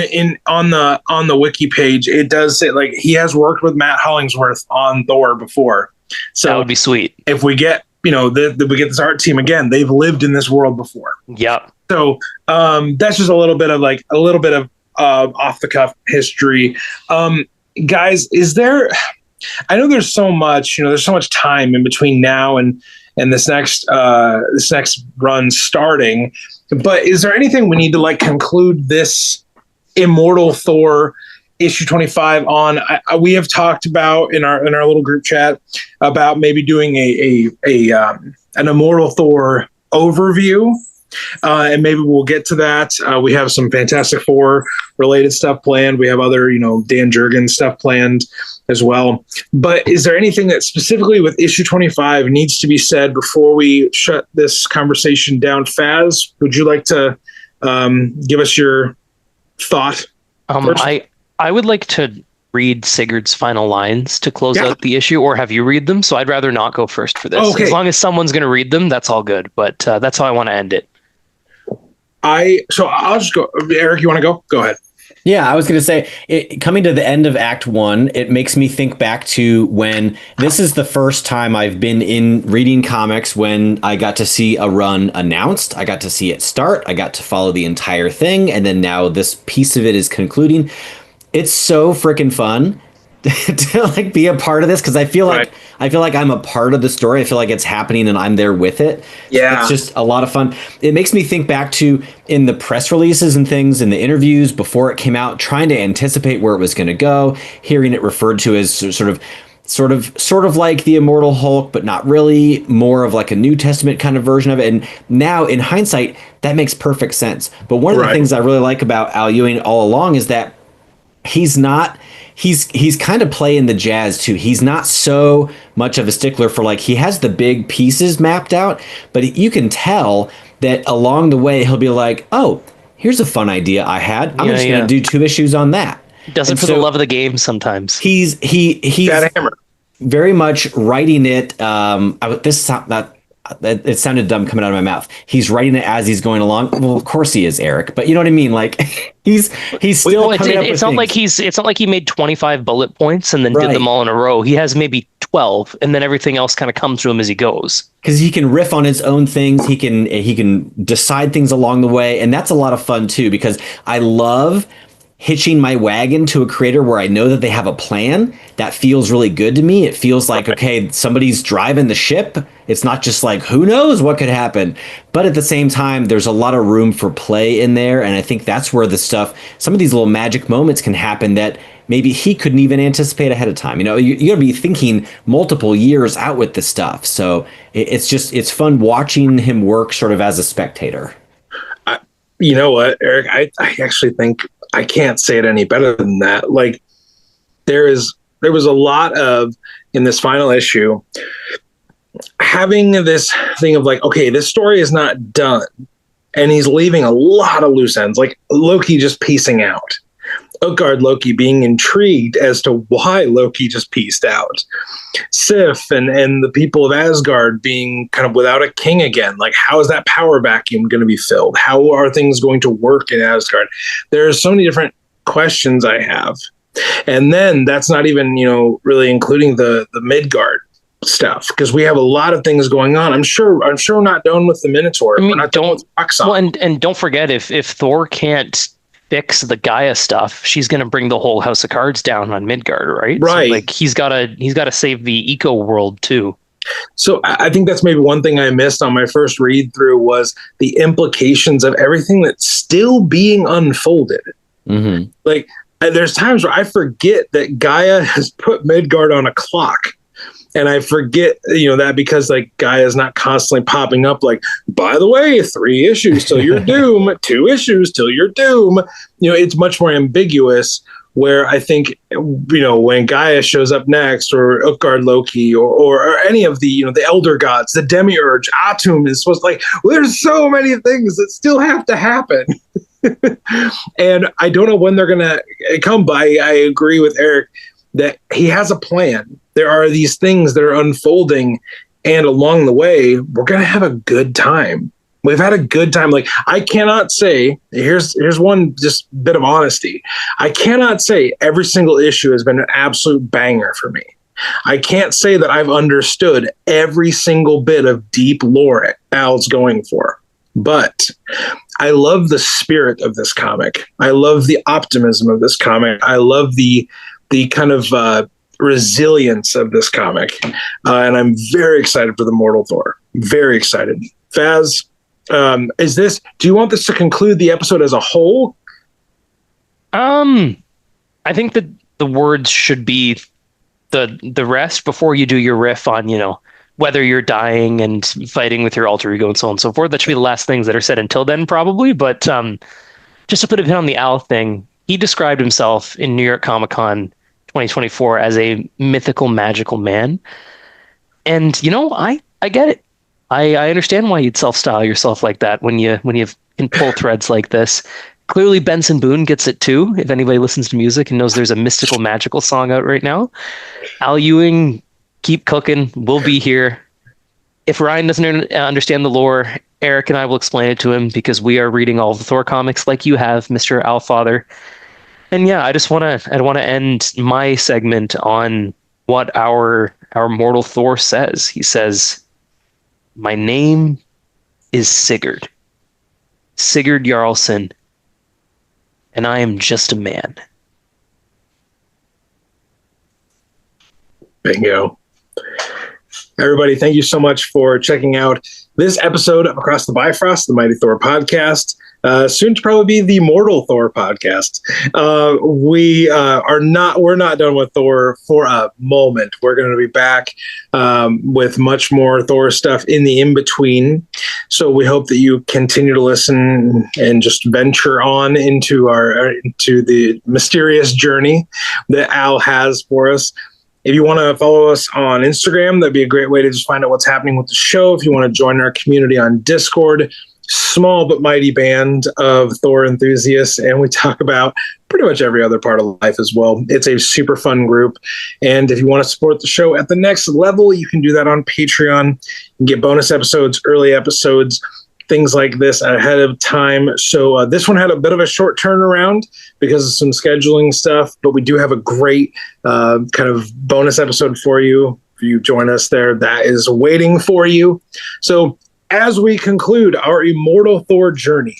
Speaker 1: on the wiki page, it does say like he has worked with Matt Hollingsworth on Thor before. So
Speaker 4: that would be sweet
Speaker 1: if we get we get this art team again. They've lived in this world before.
Speaker 4: Yep.
Speaker 1: So that's just a little bit of off the cuff history. Guys, is there? I know there's so much. There's so much time in between now and this next run starting. But is there anything we need to conclude this Immortal Thor issue 25 on. We have talked about in our little group chat about maybe doing an Immortal Thor overview. And maybe we'll get to that. We have some Fantastic Four related stuff planned. We have other, Dan Jurgens stuff planned as well. But is there anything that specifically with issue 25 needs to be said before we shut this conversation down? Faz, would you like to give us your thought?
Speaker 4: I would like to read Sigurd's final lines to close out the issue, or have you read them? So I'd rather not go first for this. Okay. As long as someone's going to read them, that's all good. But that's how I want to end it.
Speaker 1: So I'll just go. Eric, you want to go? Go ahead.
Speaker 3: Yeah, I was going to say, coming to the end of Act 1, it makes me think back to when this is the first time I've been in reading comics when I got to see a run announced. I got to see it start. I got to follow the entire thing. And then now this piece of it is concluding. It's so freaking fun to be a part of this, because I feel like I'm a part of the story. I feel like it's happening and I'm there with it.
Speaker 1: Yeah,
Speaker 3: it's just a lot of fun. It makes me think back to in the press releases and things, in the interviews before it came out, trying to anticipate where it was going to go, hearing it referred to as sort of like the Immortal Hulk, but not really, more of like a New Testament kind of version of it. And now in hindsight, that makes perfect sense. But one of the things I really like about Al Ewing all along is that he's kind of playing the jazz too. He's not so much of a stickler for he has the big pieces mapped out, but you can tell that along the way he'll be like, oh, here's a fun idea I had. I'm just going to do 2 issues on that.
Speaker 4: Does it for the love of the game sometimes.
Speaker 3: He's
Speaker 1: got a hammer.
Speaker 3: Very much writing it. It sounded dumb coming out of my mouth. He's writing it as he's going along. Well, of course he is, Eric. But you know what I mean? He's still coming up with
Speaker 4: it's not
Speaker 3: things.
Speaker 4: It's not like he made 25 bullet points and then did them all in a row. He has maybe 12, and then everything else kind of comes to him as he goes.
Speaker 3: Because he can riff on his own things. He can decide things along the way, and that's a lot of fun too. Because I love hitching my wagon to a creator where I know that they have a plan. That feels really good to me. It feels like, okay, somebody's driving the ship. It's not just who knows what could happen. But at the same time, there's a lot of room for play in there. And I think that's where some of these little magic moments can happen that maybe he couldn't even anticipate ahead of time. You got to be thinking multiple years out with this stuff. So it's fun watching him work sort of as a spectator.
Speaker 1: You know what, Eric? I actually think I can't say it any better than that. There was a lot of, in this final issue, having this thing of okay, this story is not done, and he's leaving a lot of loose ends, like Loki just piecing out, Utgard Loki being intrigued as to why Loki just pieced out, Sif and the people of Asgard being kind of without a king again. How is that power vacuum going to be filled? How are things going to work in Asgard? There's so many different questions I have. And then that's not even, really including the Midgard stuff, because we have a lot of things going on. I'm sure we're not done with the Minotaur. We're not done with Roxxon.
Speaker 4: Well, and don't forget, if Thor can't fix the Gaia stuff, she's going to bring the whole House of Cards down on Midgard, right?
Speaker 1: Right.
Speaker 4: So, he's got to save the eco world too.
Speaker 1: So I think that's maybe one thing I missed on my first read through was the implications of everything that's still being unfolded.
Speaker 3: Mm-hmm.
Speaker 1: There's times where I forget that Gaia has put Midgard on a clock. And I forget, that because Gaia is not constantly popping up by the way, 3 issues till your doom, 2 issues till your doom. It's much more ambiguous, where I think, when Gaia shows up next, or Utgard Loki, or any of the, the elder gods, the demiurge, Atum is supposed to there's so many things that still have to happen. And I don't know when they're going to come by. I agree with Eric that he has a plan. There are these things that are unfolding, and along the way, we're going to have a good time. We've had a good time. I cannot say, here's one just bit of honesty. I cannot say every single issue has been an absolute banger for me. I can't say that I've understood every single bit of deep lore Al's going for. But I love the spirit of this comic. I love the optimism of this comic. I love the kind of resilience of this comic. And I'm very excited for the Immortal Thor. Very excited. Faz, do you want this to conclude the episode as a whole?
Speaker 4: I I think that the words should be the rest before you do your riff on, whether you're dying and fighting with your alter ego and so on and so forth. That should be the last things that are said until then, probably. But just to put a pin on the Al thing, he described himself in New York Comic Con 2024 as a mythical, magical man. And I get it. I understand why you'd self-style yourself like that when you can pull threads like this. Clearly, Benson Boone gets it too. If anybody listens to music and knows there's a mystical, magical song out right now, Al Ewing, keep cooking. We'll be here. If Ryan doesn't understand the lore, Eric and I will explain it to him because we are reading all the Thor comics like you have, Mr. Al Father. And yeah, I want to end my segment on what our mortal Thor says. He says, "My name is Sigurd Jarlson, and I am just a man."
Speaker 1: Bingo. Everybody, thank you so much for checking out this episode of Across the Bifrost, the Mighty Thor podcast. Soon to probably be the Immortal Thor podcast. We're not done with Thor for a moment. We're going to be back with much more Thor stuff in the in-between. So we hope that you continue to listen and just venture on into the mysterious journey that Al has for us. If you want to follow us on Instagram, that'd be a great way to just find out what's happening with the show. If you want to join our community on Discord, small but mighty band of Thor enthusiasts, and we talk about pretty much every other part of life as well. It's a super fun group. And if you want to support the show at the next level, you can do that on Patreon. You can get bonus episodes, early episodes, things like this ahead of time. So this one had a bit of a short turnaround because of some scheduling stuff, but we do have a great kind of bonus episode for you. If you join us there, that is waiting for you. So as we conclude our Immortal Thor journey,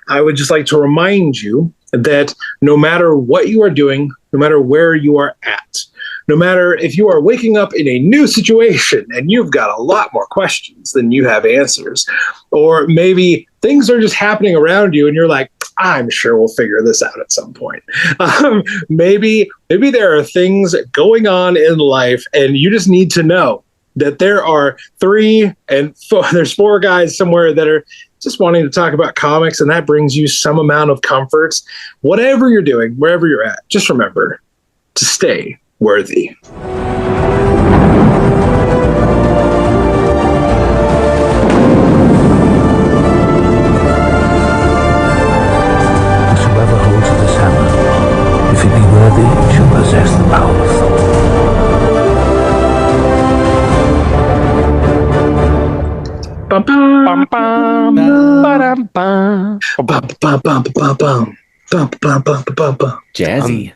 Speaker 1: I would just like to remind you that no matter what you are doing, no matter where you are at, no matter if you are waking up in a new situation and you've got a lot more questions than you have answers, or maybe things are just happening around you and you're like, I'm sure we'll figure this out at some point. Maybe there are things going on in life and you just need to know that there are there's 4 guys somewhere that are just wanting to talk about comics, and that brings you some amount of comfort. Whatever you're doing, wherever you're at, just remember to stay worthy.
Speaker 5: Whosoever holds this hammer, if it be worthy, shall possess the power of Thor.
Speaker 1: Bum, bum,
Speaker 4: Bum, bum, ba-dum, bum.
Speaker 1: bum, bum, bum, bum, bum, bum, bum, bum, bum, bum, bum.
Speaker 3: Jazzy.